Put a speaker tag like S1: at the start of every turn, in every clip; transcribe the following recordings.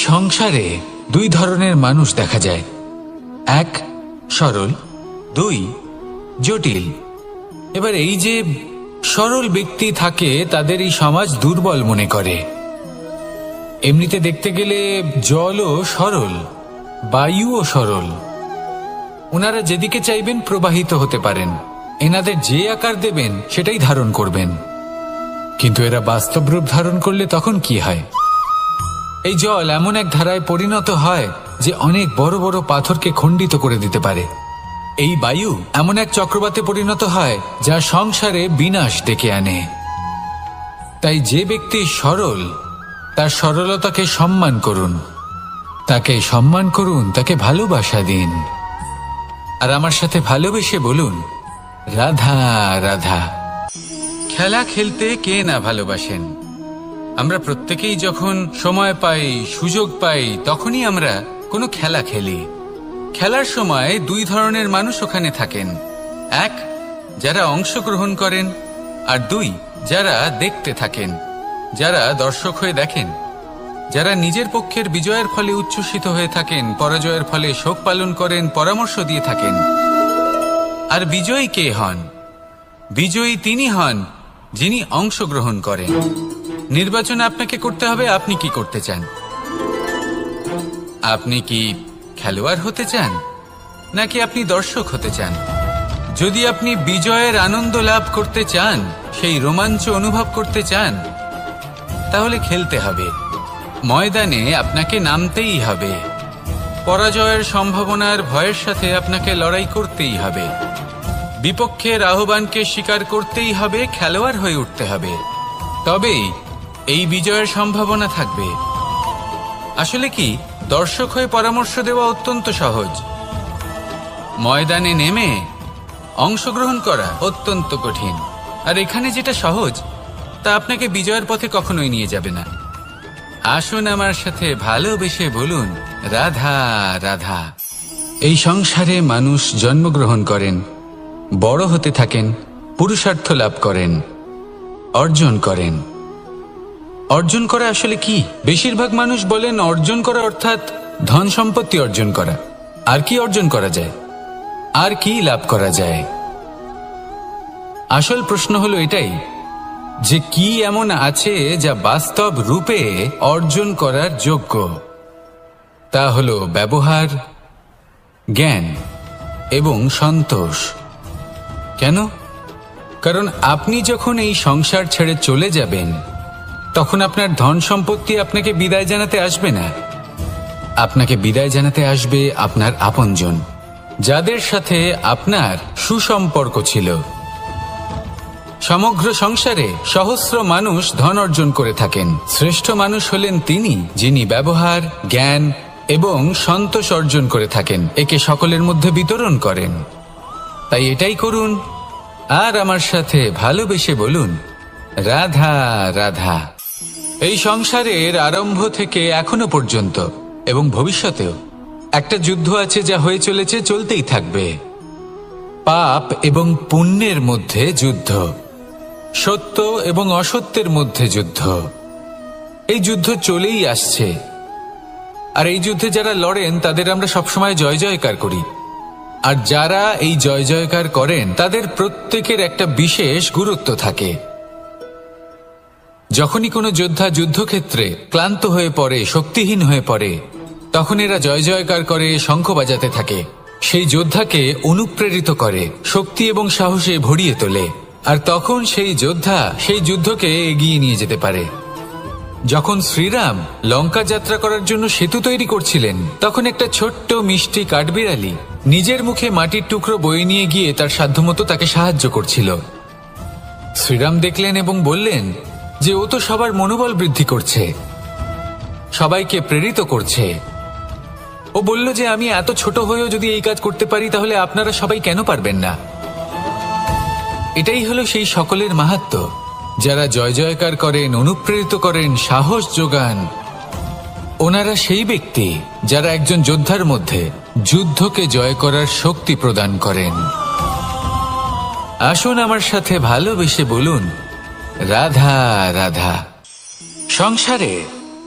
S1: সংসারে দুই ধরনের মানুষ দেখা যায়, এক সরল, দুই জটিল। এবার এই যে সরল ব্যক্তি থাকে তাদের এই সমাজ দুর্বল মনে করে। এমনিতে দেখতে গেলে জলও সরল, বায়ুও সরল। ওনারা যেদিকে চাইবেন প্রবাহিত হতে পারেন, এনাদের যে আকার দেবেন সেটাই ধারণ করবেন। কিন্তু এরা বাস্তব রূপ ধারণ করলে তখন কি হয়? এই জল এমন এক ধারায় পরিণত হয় যে অনেক বড় বড় পাথরকে খণ্ডিত করে দিতে পারে। এই বায়ু এমন এক চক্রবাতে পরিণত হয় যা সংসারে বিনাশ ডেকে আনে। তাই যে ব্যক্তি সরল তার সরলতাকে সম্মান করুন, তাকে সম্মান করুন, তাকে ভালোবাসা দিন। আর আমার সাথে ভালোবেসে বলুন, রাধা রাধা। খেলা খেলতে কে না ভালোবাসেন? আমরা প্রত্যেকেই যখন সময় পাই, সুযোগ পাই, তখনই আমরা কোনো খেলা খেলি। খেলার সময় দুই ধরনের মানুষ ওখানে থাকেন, এক যারা অংশগ্রহণ করেন, আর দুই যারা দেখতে থাকেন, যারা দর্শক হয়ে দেখেন, যারা নিজের পক্ষের বিজয়ের ফলে উচ্ছ্বসিত হয়ে থাকেন, পরাজয়ের ফলে শোক পালন করেন, পরামর্শ দিয়ে থাকেন। আর বিজয়ী কে হন? বিজয়ী তিনি হন যিনি অংশগ্রহণ করেন। নির্বাচন আপনাকে করতে হবে, আপনি কি করতে চান? আপনি কি খেলোয়াড় হতে চান, নাকি আপনি দর্শক হতে চান? যদি আপনি বিজয়ের আনন্দ লাভ করতে চান, সেই রোমাঞ্চ অনুভব করতে চান, তাহলে খেলতে হবে। ময়দানে আপনাকে নামতেই হবে। পরাজয়ের সম্ভাবনার ভয়ের সাথে আপনাকে লড়াই করতেই হবে। বিপক্ষের আহ্বানকে স্বীকার করতেই হবে, খেলোয়াড় হয়ে উঠতে হবে। তবেই এই বিজয়ের সম্ভাবনা থাকবে। আসলে কি, দর্শক হয়ে পরামর্শ দেওয়া অত্যন্ত সহজ, ময়দানে নেমে অংশগ্রহণ করা অত্যন্ত কঠিন। আর এখানে যেটা সহজ তা আপনাকে বিজয়ের পথে কখনোই নিয়ে যাবে না। আসুন আমার সাথে ভালোবেসে বলুন, রাধা রাধা। এই সংসারে মানুষ জন্মগ্রহণ করেন, বড় হতে থাকেন, পুরুষার্থ লাভ করেন, অর্জন করেন। অর্জন করা আসলে কি? বেশিরভাগ মানুষ বলেন অর্জন করা অর্থাৎ ধন সম্পত্তি অর্জন করা। আর কি অর্জন করা যায়? আর কি লাভ করা যায়? আসল প্রশ্ন হলো এটাই যে কি এমন আছে যা বাস্তব রূপে অর্জন করার যোগ্য। তা হলো ব্যবহার, জ্ঞান এবং সন্তোষ। কেন? কারণ আপনি যখন এই সংসার ছেড়ে চলে যাবেন, তখন আপনার ধন সম্পত্তি আপনাকে বিদায় জানাতে আসবে না। আপনাকে বিদায় জানাতে আসবে আপনার আপনজন, যাদের সাথে আপনার সুসম্পর্ক ছিল। সমগ্র সংসারে সহস্র মানুষ ধন অর্জন করে থাকেন। শ্রেষ্ঠ মানুষ হলেন তিনি যিনি ব্যবহার, জ্ঞান এবং সন্তোষ অর্জন করে থাকেন, একে সকলের মধ্যে বিতরণ করেন। তাই এটাই করুন, আর আমার সাথে ভালোবেসে বলুন, রাধা রাধা। এই সংসারের আরম্ভ থেকে এখনো পর্যন্ত এবং ভবিষ্যতেও একটা যুদ্ধ আছে যা হয়ে চলেছে, চলতেই থাকবে। পাপ এবং পুণ্যের মধ্যে যুদ্ধ, সত্য এবং অসত্যের মধ্যে যুদ্ধ। এই যুদ্ধ চলেই আসছে। আর এই যুদ্ধে যারা লড়েন তাদের আমরা সবসময় জয় জয়কার করি। আর যারা এই জয় জয়কার করেন তাদের প্রত্যেকের একটা বিশেষ গুরুত্ব থাকে। যখনই কোনো যোদ্ধা যুদ্ধক্ষেত্রে ক্লান্ত হয়ে পড়ে, শক্তিহীন হয়ে পড়ে, তখন এরা জয় জয়কার করে, শঙ্খ বাজাতে থাকে। সেই যোদ্ধাকে অনুপ্রেরিত করে, শক্তি এবং সাহসে ভরিয়ে তোলে। আর তখন সেই যোদ্ধা সেই যুদ্ধকে এগিয়ে নিয়ে যেতে পারে। যখন শ্রীরাম লঙ্কা যাত্রা করার জন্য সেতু তৈরি করছিলেন, তখন একটা ছোট্ট মিষ্টি কাঠবিড়ালি নিজের মুখে মাটির টুকরো বয়ে নিয়ে গিয়ে তার সাধ্যমতো তাকে সাহায্য করছিল। শ্রীরাম দেখলেন এবং বললেন যে ও তো সবার মনোবল বৃদ্ধি করছে, সবাইকে প্রেরিত করছে। ও বলল যে আমি এত ছোট হয়েও যদি এই কাজ করতে পারি, তাহলে আপনারা সবাই কেন পারবেন না? এটাই হলো সেই সকলের মাহাত্ম্য, যারা জয় জয়কার করেন, অনুপ্রেরিত করেন, সাহস যোগান। ওনারা সেই ব্যক্তি যারা একজন যোদ্ধার মধ্যে যুদ্ধকে জয় করার শক্তি প্রদান করেন। আসুন আমার সাথে ভালোবেসে বলুন, রাধা রাধা। সংসারে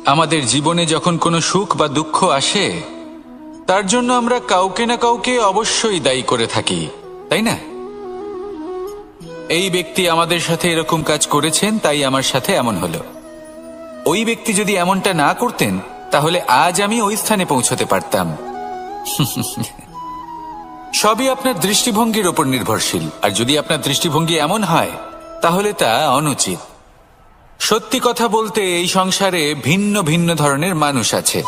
S1: আমাদের জীবনে যখন কোনো সুখ বা দুঃখ আসে, তার জন্য আমরা কাউকে না কাউকে অবশ্যই দায়ী করে থাকি, তাই না? এই ব্যক্তি আমাদের সাথে এরকম কাজ করেছেন, তাই আমার সাথে এমন হলো। ওই ব্যক্তি যদি এমনটা না করতেন, তাহলে আজ আমি ওই স্থানে পৌঁছতে পারতাম। সবই আপনার দৃষ্টিভঙ্গির ওপর নির্ভরশীল, আর যদি আপনার দৃষ্টিভঙ্গি এমন হয়, তাহলে তা অনুচিত। সত্যি কথা বলতে, এই সংসারে ভিন্ন ভিন্ন ধরনের মানুষ আছে।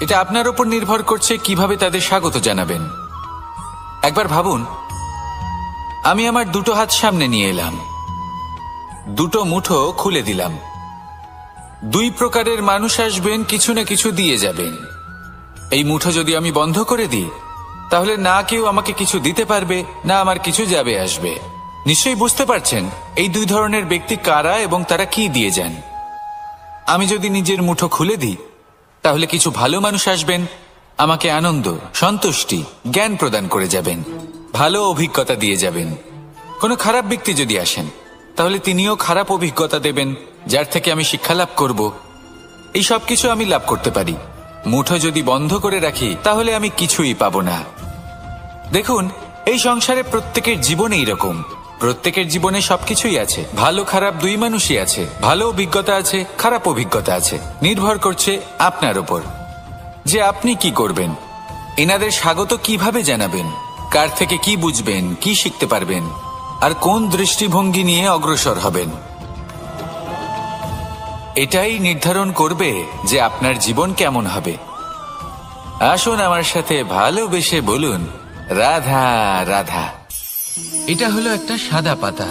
S1: এটা আপনার উপর নির্ভর করছে কিভাবে তাদের স্বাগত জানাবেন। একবার ভাবুন, আমি আমার দুটো হাত সামনে নিয়ে এলাম, দুটো মুঠো খুলে দিলাম। দুই প্রকারের মানুষ আসবেন, কিছু না কিছু দিয়ে যাবেন। এই মুঠো যদি আমি বন্ধ করে দিই, তাহলে না কেউ আমাকে কিছু দিতে পারবে, না আমার কিছু যাবে আসবে। নিশ্চয়ই বুঝতে পারছেন এই দুই ধরনের ব্যক্তি কারা এবং তারা কি দিয়ে যান। আমি যদি নিজের মুঠো খুলে দিই, তাহলে কিছু ভালো মানুষ আসবেন, আমাকে আনন্দ, সন্তুষ্টি, জ্ঞান প্রদান করে যাবেন, ভালো অভিজ্ঞতা দিয়ে যাবেন। কোনো খারাপ ব্যক্তি যদি আসেন, তাহলে তিনিও খারাপ অভিজ্ঞতা দেবেন, যার থেকে আমি শিক্ষা লাভ করব। এই সব কিছু আমি লাভ করতে পারি। মুঠো যদি বন্ধ করে রাখি, তাহলে আমি কিছুই পাবো না। দেখুন, এই সংসারে প্রত্যেকের জীবনে এইরকম। প্রত্যেকের জীবনে সবকিছুই আছে, ভালো খারাপ দুই মানুষই আছে। ভালো অভিজ্ঞতা আছে, খারাপ অভিজ্ঞতা আছে। নির্ভর করছে আপনার উপর যে আপনি কি করবেন। এনাদের স্বাগত কিভাবে জানাবেন, কার থেকে কি বুঝবেন, কি শিখতে পারবেন, আর কোন দৃষ্টিভঙ্গি নিয়ে অগ্রসর হবেন। এটাই নির্ধারণ করবে যে আপনার জীবন কেমন হবে। আসুন আমার সাথে ভালোবেসে বলুন, রাধা রাধা। এটা হলো একটা সাদা পাতা।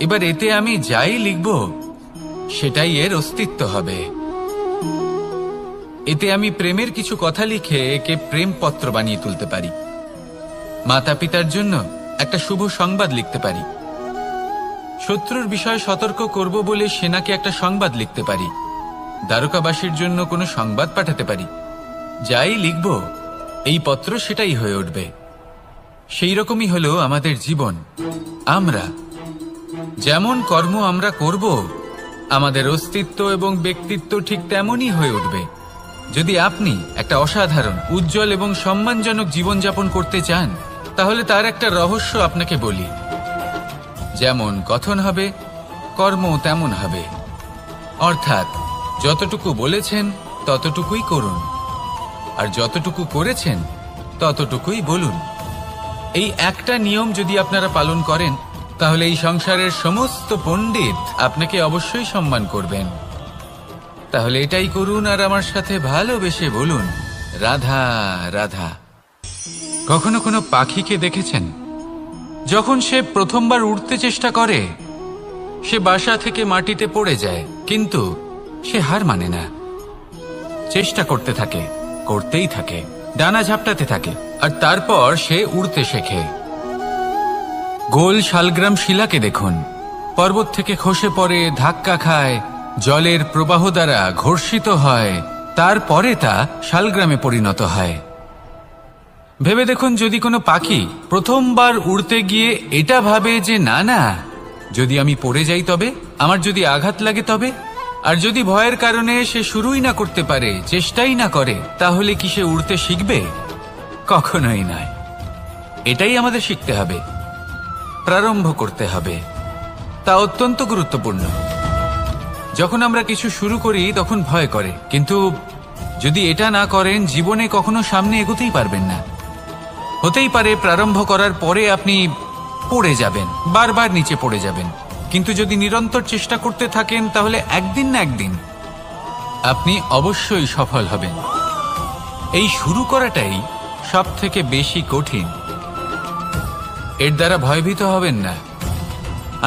S1: এবার এতে আমি যাই লিখব, সেটাই এর অস্তিত্ব হবে। এতে আমি প্রেমের কিছু কথা লিখে একে প্রেম পত্র বানিয়ে তুলতে পারি। মাতা পিতার জন্য একটা শুভ সংবাদ লিখতে পারি। শত্রুর বিষয়ে সতর্ক করব বলে সেনাকে একটা সংবাদ লিখতে পারি। দ্বারকাবাসীর জন্য কোনো সংবাদ পাঠাতে পারি। যাই লিখব, এই পত্র সেটাই হয়ে উঠবে। সেই রকমই হলো আমাদের জীবন। আমরা যেমন কর্ম আমরা করব, আমাদের অস্তিত্ব এবং ব্যক্তিত্ব ঠিক তেমনই হয়ে উঠবে। যদি আপনি একটা অসাধারণ, উজ্জ্বল এবং সম্মানজনক জীবনযাপন করতে চান, তাহলে তার একটা রহস্য আপনাকে বলি। যেমন কথন হবে, কর্ম তেমন হবে। অর্থাৎ যতটুকু বলেছেন ততটুকুই করুন, আর যতটুকু করেছেন ততটুকুই বলুন। এই একটা নিয়ম যদি আপনারা পালন করেন, তাহলে এই সংসারের সমস্ত পণ্ডিত আপনাকে অবশ্যই সম্মান করবেন। তাহলে এটাই করুন, আর আমার সাথে ভালোবেসে বলুন, রাধা রাধা। কখনো কোনো পাখিকে দেখেছেন? যখন সে প্রথমবার উড়তে চেষ্টা করে, সে বাসা থেকে মাটিতে পড়ে যায়, কিন্তু সে হার মানে না। চেষ্টা করতে থাকে, করতেই থাকে, ডানা ঝাপটাতে থাকে, আর তারপর সে উড়তে শেখে। গোল শালগ্রাম শিলাকে দেখুন, পর্বত থেকে খসে পড়ে, ধাক্কা খায়, জলের প্রবাহ দ্বারা ঘর্ষিত হয়, তারপরে তা শালগ্রামে পরিণত হয়। ভেবে দেখুন, যদি কোনো পাখি প্রথমবার উড়তে গিয়ে এটা ভাবে যে না না, যদি আমি পড়ে যাই তবে, আমার যদি আঘাত লাগে তবে, আর যদি ভয়ের কারণে সে শুরুই না করতে পারে, চেষ্টাই না করে, তাহলে কি সে উড়তে শিখবে? কখনোই নয়। এটাই আমাদের শিখতে হবে, প্রারম্ভ করতে হবে। তা অত্যন্ত গুরুত্বপূর্ণ। যখন আমরা কিছু শুরু করি তখন ভয় করে, কিন্তু যদি এটা না করেন, জীবনে কখনো সামনে এগোতেই পারবেন না। হতেই পারে প্রারম্ভ করার পরে আপনি পড়ে যাবেন, বারবার নিচে পড়ে যাবেন, কিন্তু যদি নিরন্তর চেষ্টা করতে থাকেন, তাহলে একদিন না একদিন আপনি অবশ্যই সফল হবেন। এই শুরু করাটাই সব থেকে বেশি কঠিন। এর দ্বারা ভয়ভীত হবেন না।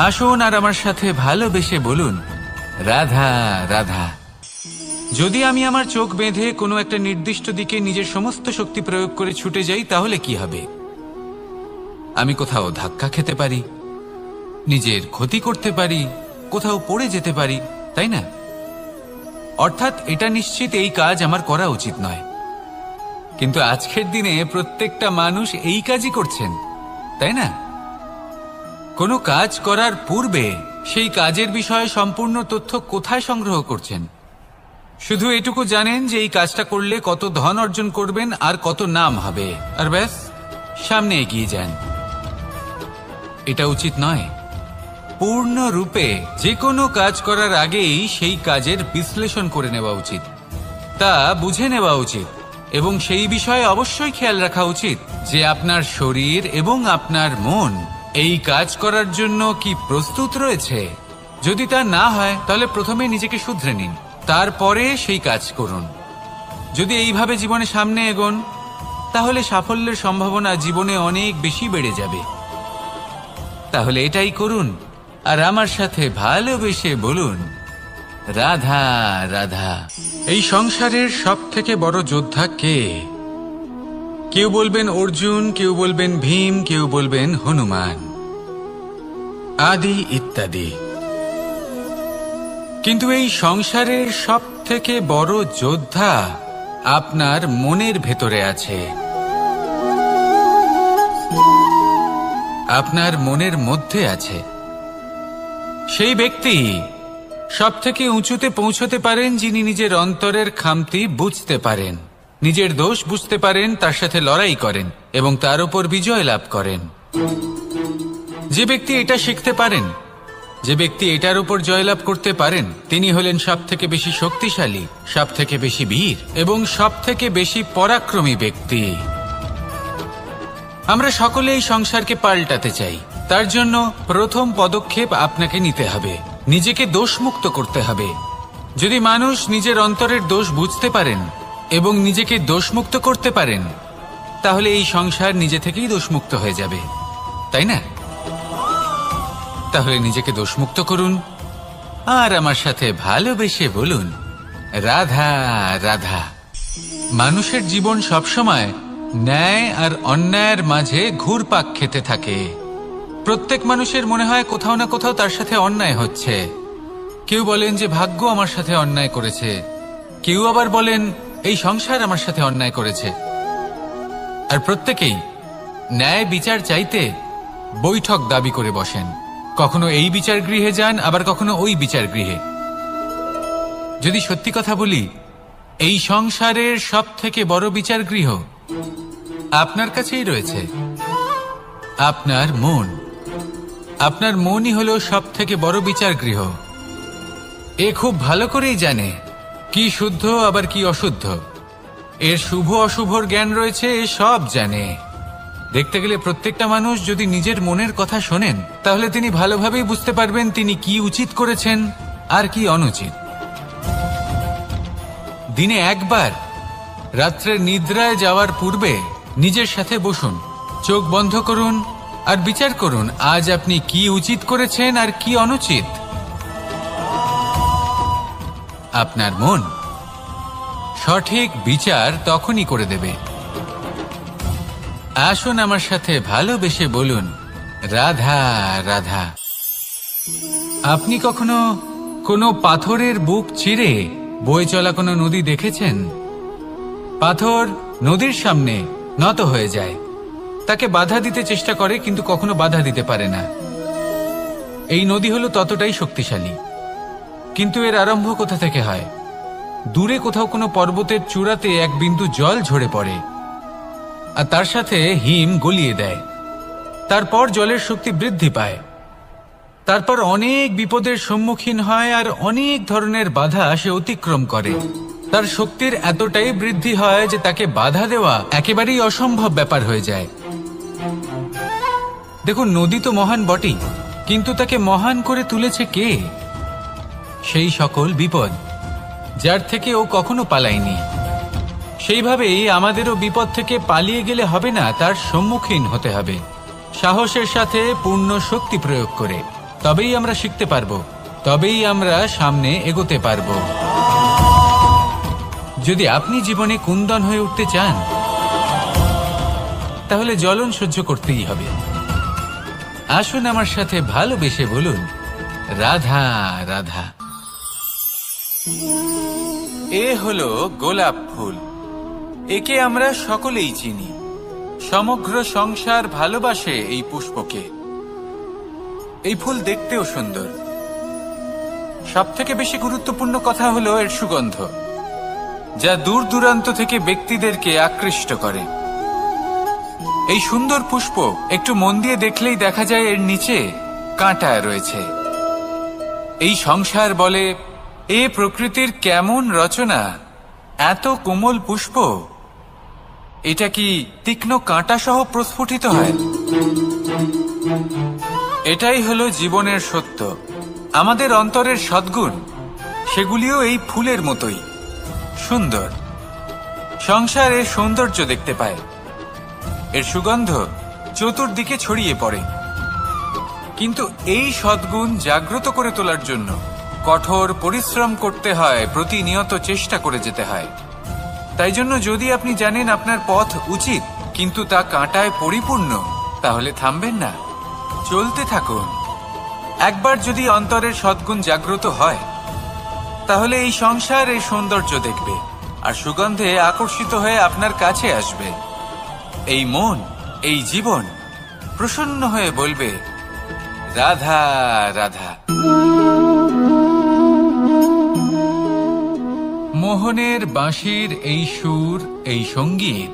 S1: আসুন আর আমার সাথে ভালোবেসে বলুন, রাধা রাধা। যদি আমি আমার চোখ বেঁধে কোনো একটা নির্দিষ্ট দিকে নিজের সমস্ত শক্তি প্রয়োগ করে ছুটে যাই, তাহলে কি হবে? আমি কোথাও ধাক্কা খেতে পারি, নিজের ক্ষতি করতে পারি, কোথাও পড়ে যেতে পারি, তাই না? অর্থাৎ এটা নিশ্চিত এই কাজ আমার করা উচিত নয়। কিন্তু আজকের দিনে প্রত্যেকটা মানুষ এই কাজই করছেন, তাই না? কোনো কাজ করার পূর্বে সেই কাজের বিষয়ে সম্পূর্ণ তথ্য কোথায় সংগ্রহ করছেন? শুধু এটুকু জানেন যে এই কাজটা করলে কত ধন অর্জন করবেন আর কত নাম হবে, আর ব্যাস সামনে এগিয়ে যান। এটা উচিত নয়। পূর্ণরূপে যে কোনো কাজ করার আগেই সেই কাজের বিশ্লেষণ করে নেওয়া উচিত, তা বুঝে নেওয়া উচিত এবং সেই বিষয়ে অবশ্যই খেয়াল রাখা উচিত যে আপনার শরীর এবং আপনার মন এই কাজ করার জন্য কি প্রস্তুত রয়েছে। যদি তা না হয় তাহলে প্রথমে নিজেকে শুধরে নিন, তারপরে সেই কাজ করুন। যদি এইভাবে জীবনে সামনে এগোন তাহলে সাফল্যের সম্ভাবনা জীবনে অনেক বেশি বেড়ে যাবে। তাহলে এটাই করুন আর আমার সাথে ভালোবেসে বলুন, রাধা রাধা। এই সংসারের সব থেকে বড় যোদ্ধা কে? কেউ বলবেন অর্জুন, কেউ বলবেন ভীম, কেউ বলবেন হনুমান আদি ইত্যাদি। কিন্তু এই সংসারের সব থেকে বড় যোদ্ধা আপনার মনের ভেতরে আছে, আপনার মনের মধ্যে আছে। সেই ব্যক্তি সব থেকে উঁচুতে পৌঁছতে পারেন যিনি নিজের অন্তরের খামতি বুঝতে পারেন, নিজের দোষ বুঝতে পারেন, তার সাথে লড়াই করেন এবং তার উপর বিজয় লাভ করেন। যে ব্যক্তি এটা শিখতে পারেন, যে ব্যক্তি এটার উপর জয়লাভ করতে পারেন, তিনি হলেন সব থেকে বেশি শক্তিশালী, সব থেকে বেশি বীর এবং সব থেকে বেশি পরাক্রমী ব্যক্তি। আমরা সকলে এই সংসারকে পাল্টাতে চাই। তার জন্য প্রথম পদক্ষেপ আপনাকে নিতে হবে, নিজেকে দোষমুক্ত করতে হবে। যদি মানুষ নিজের অন্তরের দোষ বুঝতে পারেন এবং নিজেকে দোষমুক্ত করতে পারেন তাহলে এই সংসার নিজে থেকেই দোষমুক্ত হয়ে যাবে, তাই না? তাহলে নিজেকে দোষমুক্ত করুন আর আমার সাথে ভালোবেসে বলুন, রাধা রাধা। মানুষের জীবন সবসময় ন্যায় আর অন্যায়ের মাঝে ঘুরপাক খেতে থাকে। প্রত্যেক মানুষের মনে হয় কোথাও না কোথাও তার সাথে অন্যায় হচ্ছে। কেউ বলেন যে ভাগ্য আমার সাথে অন্যায় করেছে, কেউ আবার বলেন এই সংসার আমার সাথে অন্যায় করেছে। আর প্রত্যেকেই ন্যায় বিচার চাইতে বৈঠক দাবি করে বসেন। কখনো এই বিচার গৃহে যান, আবার কখনো ওই বিচার গৃহে। যদি সত্যি কথা বলি, এই সংসারের সব থেকে বড় বিচার গৃহ আপনার কাছেই রয়েছে, আপনার মন। আপনার মনই হলো সব থেকে বড় বিচার গৃহ। এ খুব ভালো করেই জানে কি শুদ্ধ আবার কি অশুদ্ধ, এর শুভ অশুভর জ্ঞান রয়েছে, এ সব জানে। দেখতে গেলে প্রত্যেকটা মানুষ যদি নিজের মনের কথা শোনেন তাহলে তিনি ভালোভাবেই বুঝতে পারবেন তিনি কি উচিত করেছেন আর কি অনুচিত। দিনে একবার রাত্রের নিদ্রায় যাওয়ার পূর্বে নিজের সাথে বসুন, চোখ বন্ধ করুন আর বিচার করুন আজ আপনি কি উচিত করেছেন আর কি অনুচিত। আপনার মন সঠিক বিচার তখনই করে দেবে। আসুন আমার সাথে ভালোবেসে বলুন, রাধা রাধা। আপনি কখনো কোনো পাথরের বুক চিরে বয়ে চলা কোনো নদী দেখেছেন? পাথর নদীর সামনে নত হয়ে যায়, তাকে বাধা দিতে চেষ্টা করে কিন্তু কখনো বাধা দিতে পারে না। এই নদী হলো ততটাই শক্তিশালী, কিন্তু এর আরম্ভ কোথা থেকে হয়? দূরে কোথাও কোনো পর্বতের চূড়াতে এক বিন্দু জল ঝরে পড়ে আর তার সাথে হিম গলিয়ে দেয়। তারপর জলের শক্তি বৃদ্ধি পায়, তারপর অনেক বিপদের সম্মুখীন হয় আর অনেক ধরনের বাধা সে অতিক্রম করে। তার শক্তির এতটাই বৃদ্ধি হয় যে তাকে বাধা দেওয়া একেবারেই অসম্ভব ব্যাপার হয়ে যায়। দেখুন, নদী তো মহান বটেই, কিন্তু তাকে মহান করে তুলেছে কে? সেই সকল বিপদ যার থেকে ও কখনো পালায়নি। সেইভাবেই আমাদেরও বিপদ থেকে পালিয়ে গেলে হবে না, তার সম্মুখীন হতে হবে সাহসের সাথে, পূর্ণ শক্তি প্রয়োগ করে। তবেই আমরা শিখতে পারবো, তবেই আমরা সামনে এগোতে পারবো। যদি আপনি জীবনে কুন্দন হয়ে উঠতে চান তাহলে জ্বলন সহ্য করতেই হবে। আসুন আমার সাথে ভালোবেসে বলুন, রাধা রাধা। এ হলো গোলাপ ফুল। একে আমরা সকলেই চিনি। সমগ্র সংসার ভালোবাসে এই পুষ্পকে। এই ফুল দেখতেও সুন্দর। সব থেকে বেশি গুরুত্বপূর্ণ কথা হলো এর সুগন্ধ। যা দূর দূরান্ত থেকে ব্যক্তিদেরকে আকৃষ্ট করে। এই সুন্দর পুষ্প একটু মন দিয়ে দেখলেই দেখা যায় এর নিচে কাঁটা রয়েছে। এই সংসার বলে, এ প্রকৃতির কেমন রচনা, এত কোমল পুষ্প, এটা কি তীক্ষ্ণ কাঁটা সহ প্রস্ফুটিত হয়? এটাই হলো জীবনের সত্য। আমাদের অন্তরের সদ্গুণ, সেগুলিও এই ফুলের মতোই সুন্দর। সংসার এর সৌন্দর্য দেখতে পায়, এর সুগন্ধ চতুর্দিকে ছড়িয়ে পড়ে। কিন্তু এই সদ্গুণ জাগ্রত করে তোলার জন্য কঠোর পরিশ্রম করতে হয়, প্রতিনিয়ত চেষ্টা করে যেতে হয়। তাই জন্য যদি আপনি জানেন আপনার পথ উচিত কিন্তু তা কাঁটায় পরিপূর্ণ, তাহলে থামবেন না, চলতে থাকুন। একবার যদি অন্তরের সদ্গুণ জাগ্রত হয়, তাহলে এই সংসার এই সৌন্দর্য দেখবে আর সুগন্ধে আকর্ষিত হয়ে আপনার কাছে আসবে। এই মন, এই জীবন প্রসন্ন হয়ে বলবে, রাধা রাধা। মোহনের বাঁশির এই সুর, এই সঙ্গীত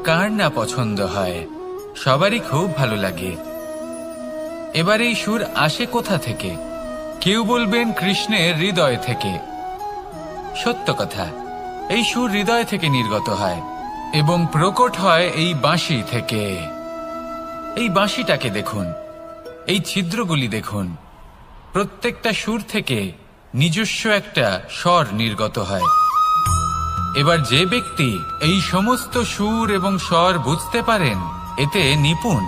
S1: কার না পছন্দ হয়, সবারই খুব ভালো লাগে। এবার এই সুর আসে কোথা থেকে? কেউ বলবেন কৃষ্ণের হৃদয় থেকে। সত্য কথা, এই সুর হৃদয় থেকে নির্গত হয় এবং প্রকট হয় এই বাঁশি থেকে। এই বাঁশিটাকে দেখুন, এই ছিদ্রগুলি দেখুন, প্রত্যেকটা সুর থেকে নিজস্ব একটা স্বর নির্গত হয়। এবার যে ব্যক্তি এই সমস্ত সুর এবং স্বর বুঝতে পারেন, এতে নিপুণ,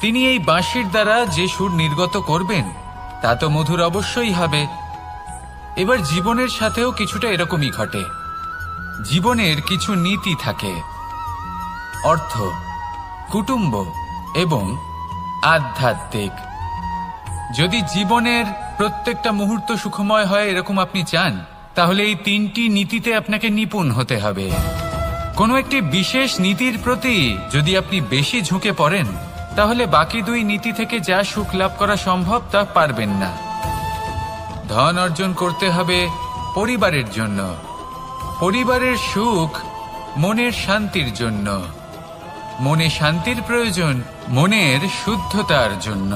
S1: তিনি এই বাঁশির দ্বারা যে সুর নির্গত করবেন তা তো মধুর অবশ্যই হবে। এবার জীবনের সাথেও কিছুটা এরকমই ঘটে। জীবনের কিছু নীতি থাকে, অর্থ, কুটুম্ব এবং আধ্যাত্মিক। যদি জীবনের প্রত্যেকটা মুহূর্ত সুখময় হয় এরকম আপনি চান, তাহলে এই তিনটি নীতিতে আপনাকে নিপুণ হতে হবে। কোনো একটি বিশেষ নীতির প্রতি যদি আপনি বেশি ঝুঁকে পড়েন, তাহলে বাকি দুই নীতি থেকে যা সুখ লাভ করা সম্ভব তা পারবেন না। ধন অর্জন করতে হবে পরিবারের জন্য, পরিবারের সুখ মনের শান্তির জন্য, মনে শান্তির প্রয়োজন মনের শুদ্ধতার জন্য।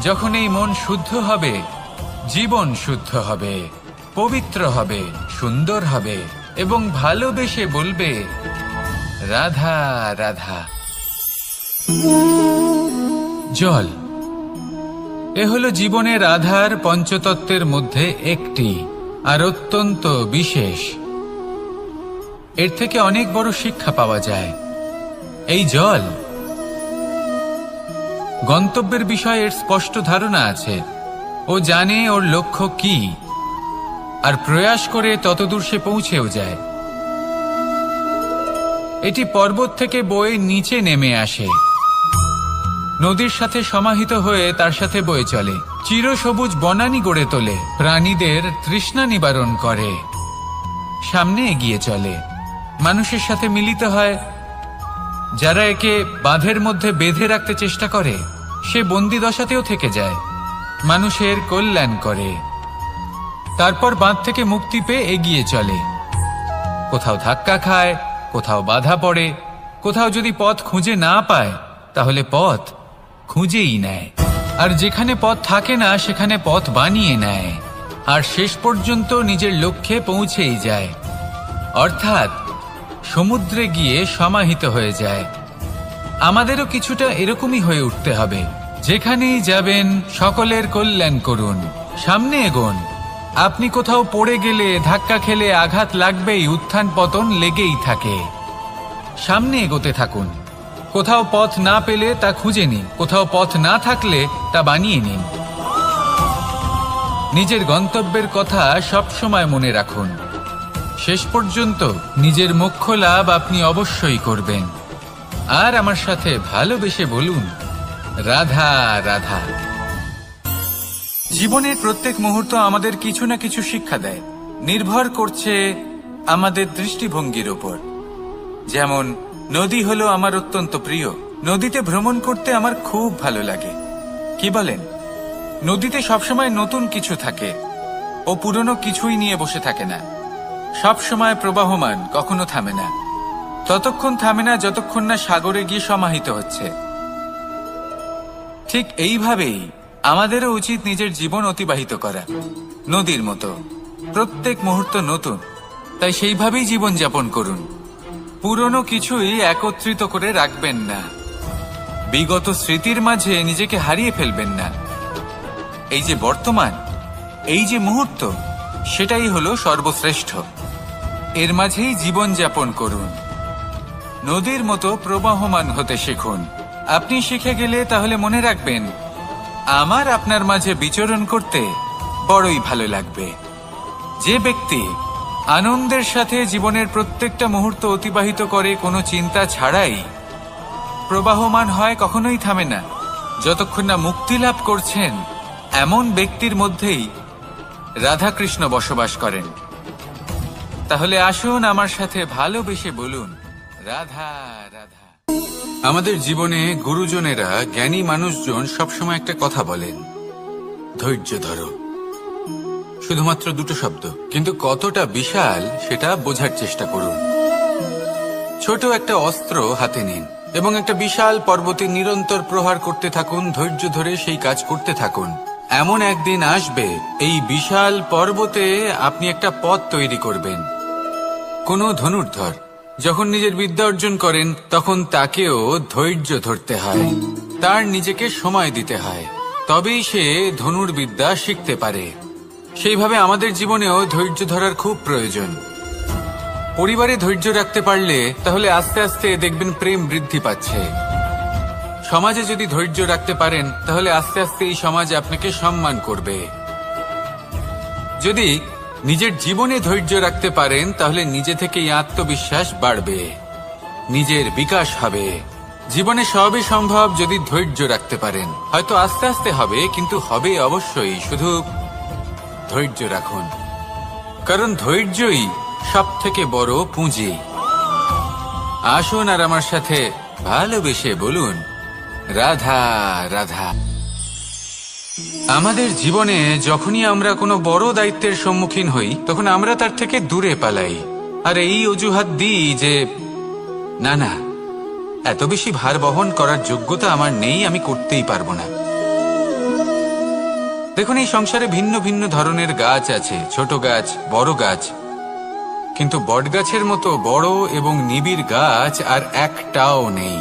S1: যখন এই মন শুদ্ধ হবে, জীবন শুদ্ধ হবে, পবিত্র হবে, সুন্দর হবে এবং ভালোবেসে বলবে, রাধা রাধা। জল, এ হলো জীবনের আধার পঞ্চতত্ত্বের মধ্যে একটি, আর অত্যন্ত বিশেষ। এর থেকে অনেক বড় শিক্ষা পাওয়া যায়। এই জল, গন্তব্যের বিষয়ে এর স্পষ্ট ধারণা আছে। ও জানে ওর লক্ষ্য কি, আর প্রয়াস করে ততদূর সে পৌঁছেও যায়। এটি পর্বত থেকে বয়ে নিচে নেমে আসে, নদীর সাথে সমাহিত হয়ে তার সাথে বয়ে চলে, চিরসবুজ বনানী গড়ে তোলে, প্রাণীদের তৃষ্ণা নিবারণ করে, সামনে এগিয়ে চলে, মানুষের সাথে মিলিত হয়। যারা একে বাঁধের মধ্যে বেঁধে রাখতে চেষ্টা করে, সে বন্দি দশাতেও থেকে যায়, মানুষের কল্যাণ করে। তারপর বাঁধ থেকে মুক্তি পেয়ে এগিয়ে চলে, কোথাও ধাক্কা খায়, কোথাও বাধা পড়ে, কোথাও যদি পথ খুঁজে না পায় তাহলে পথ খুঁজেই নেয়, আর যেখানে পথ থাকে না সেখানে পথ বানিয়ে নেয়, আর শেষ পর্যন্ত নিজের লক্ষ্যে পৌঁছেই যায়, অর্থাৎ সমুদ্রে গিয়ে সমাহিত হয়ে যায়। আমাদেরও কিছুটা এরকমই হয়ে উঠতে হবে। যেখানেই যাবেন সকলের কল্যাণ করুন, সামনে এগোন। আপনি কোথাও পড়ে গেলে, ধাক্কা খেলে আঘাত লাগবেই, উত্থান পতন লেগেই থাকে। সামনে এগোতে থাকুন। কোথাও পথ না পেলে তা খুঁজে নিন, কোথাও পথ না থাকলে তা বানিয়ে নিন। নিজের গন্তব্যের কথা সবসময় মনে রাখুন। শেষ পর্যন্ত নিজের মোক্ষ লাভ আপনি অবশ্যই করবেন। আর আমার সাথে ভালোবেসে বলুন, রাধা রাধা। জীবনের প্রত্যেক মুহূর্ত আমাদের কিছু না কিছু শিক্ষা দেয়, নির্ভর করছে আমাদের দৃষ্টিভঙ্গির উপর। যেমন নদী হলো আমার অত্যন্ত প্রিয়, নদীতে ভ্রমণ করতে আমার খুব ভালো লাগে। কি বলেন? নদীতে সবসময় নতুন কিছু থাকে, ও পুরনো কিছুই নিয়ে বসে থাকে না। সব সময় প্রবাহমান, কখনো থামে না। ততক্ষণ থামে না যতক্ষণ না সাগরে গিয়ে সমাহিত হচ্ছে। ঠিক এইভাবেই আমাদেরও উচিত নিজের জীবন অতিবাহিত করা, নদীর মতো। প্রত্যেক মুহূর্ত নতুন, তাই সেইভাবেই জীবন যাপন করুন। পুরনো কিছুই একত্রিত করে রাখবেন না, বিগত স্মৃতির মাঝে নিজেকে হারিয়ে ফেলবেন না। এই যে বর্তমান, এই যে মুহূর্ত, সেটাই হলো সর্বশ্রেষ্ঠ। এর মাঝেই জীবন যাপন করুন, নদীর মতো প্রবাহমান হতে শিখুন। আপনি শিখে গেলে তাহলে মনে রাখবেন, আমার আপনার মাঝে বিচরণ করতে বড়ই ভালো লাগবে। যে ব্যক্তি আনন্দের সাথে জীবনের প্রত্যেকটা মুহূর্ত অতিবাহিত করে কোনো চিন্তা ছাড়াই, প্রবাহমান হয়, কখনোই থামে না যতক্ষণ না মুক্তি লাভ করছেন, এমন ব্যক্তির মধ্যেই রাধাকৃষ্ণ বসবাস করেন। তাহলে আসুন আমার সাথে ভালোবেসে বলুন, রাধা রাধা। আমাদের জীবনে গুরুজনেরা, জ্ঞানী মানুষজন সবসময় একটা কথা বলেন, ধৈর্য ধরো। শুধুমাত্র দুটো শব্দ, কিন্তু কতটা বিশাল সেটা বোঝার চেষ্টা করুন। ছোট একটা অস্ত্র হাতে নিন এবং একটা বিশাল পর্বতে নিরন্তর প্রহার করতে থাকুন। ধৈর্য ধরে সেই কাজ করতে থাকুন। এমন একদিন আসবে, এই বিশাল পর্বতে আপনি একটা পথ তৈরি করবেন। কোনো ধনুর্ধর যখন নিজের বিদ্যা অর্জন করেন, তখন তাকেও ধৈর্য ধরতে হয়, তার নিজেকে সময় দিতে হয়, তবেই সে ধনুর্বিদ্যা শিখতে পারে। সেইভাবে আমাদের জীবনেও ধৈর্য ধরার খুব প্রয়োজন। পরিবারে ধৈর্য রাখতে পারলে তাহলে আস্তে আস্তে দেখবেন প্রেম বৃদ্ধি পাচ্ছে। সমাজে যদি ধৈর্য রাখতে পারেন, তাহলে আস্তে আস্তে এই সমাজ আপনাকে সম্মান করবে। যদি নিজের জীবনে ধৈর্য রাখতে পারেন, তাহলে নিজে থেকেই আত্মবিশ্বাস বাড়বে, নিজের বিকাশ হবে। জীবনে সবই সম্ভব যদি ধৈর্য রাখতে পারেন। হয়তো আস্তে আস্তে হবে, কিন্তু হবে অবশ্যই। শুধু ধৈর্য রাখুন, কারণ ধৈর্যই সব থেকে বড় পুঁজি। আসুন আর আমার সাথে ভালোবেসে বলুন, রাধা রাধা। আমাদের জীবনে যখনই আমরা কোনো বড় দায়িত্বের সম্মুখীন হই, তখন আমরা তার থেকে দূরে পালাই, আর এই অজুহাত দিই যে না না, এত বেশি ভার বহন করার যোগ্যতা আমার নেই, আমি করতেই পারবো না। দেখুন, এই সংসারে ভিন্ন ভিন্ন ধরনের গাছ আছে, ছোট গাছ, বড় গাছ, কিন্তু বটগাছের মতো বড় এবং নিবিড় গাছ আর একটাও নেই।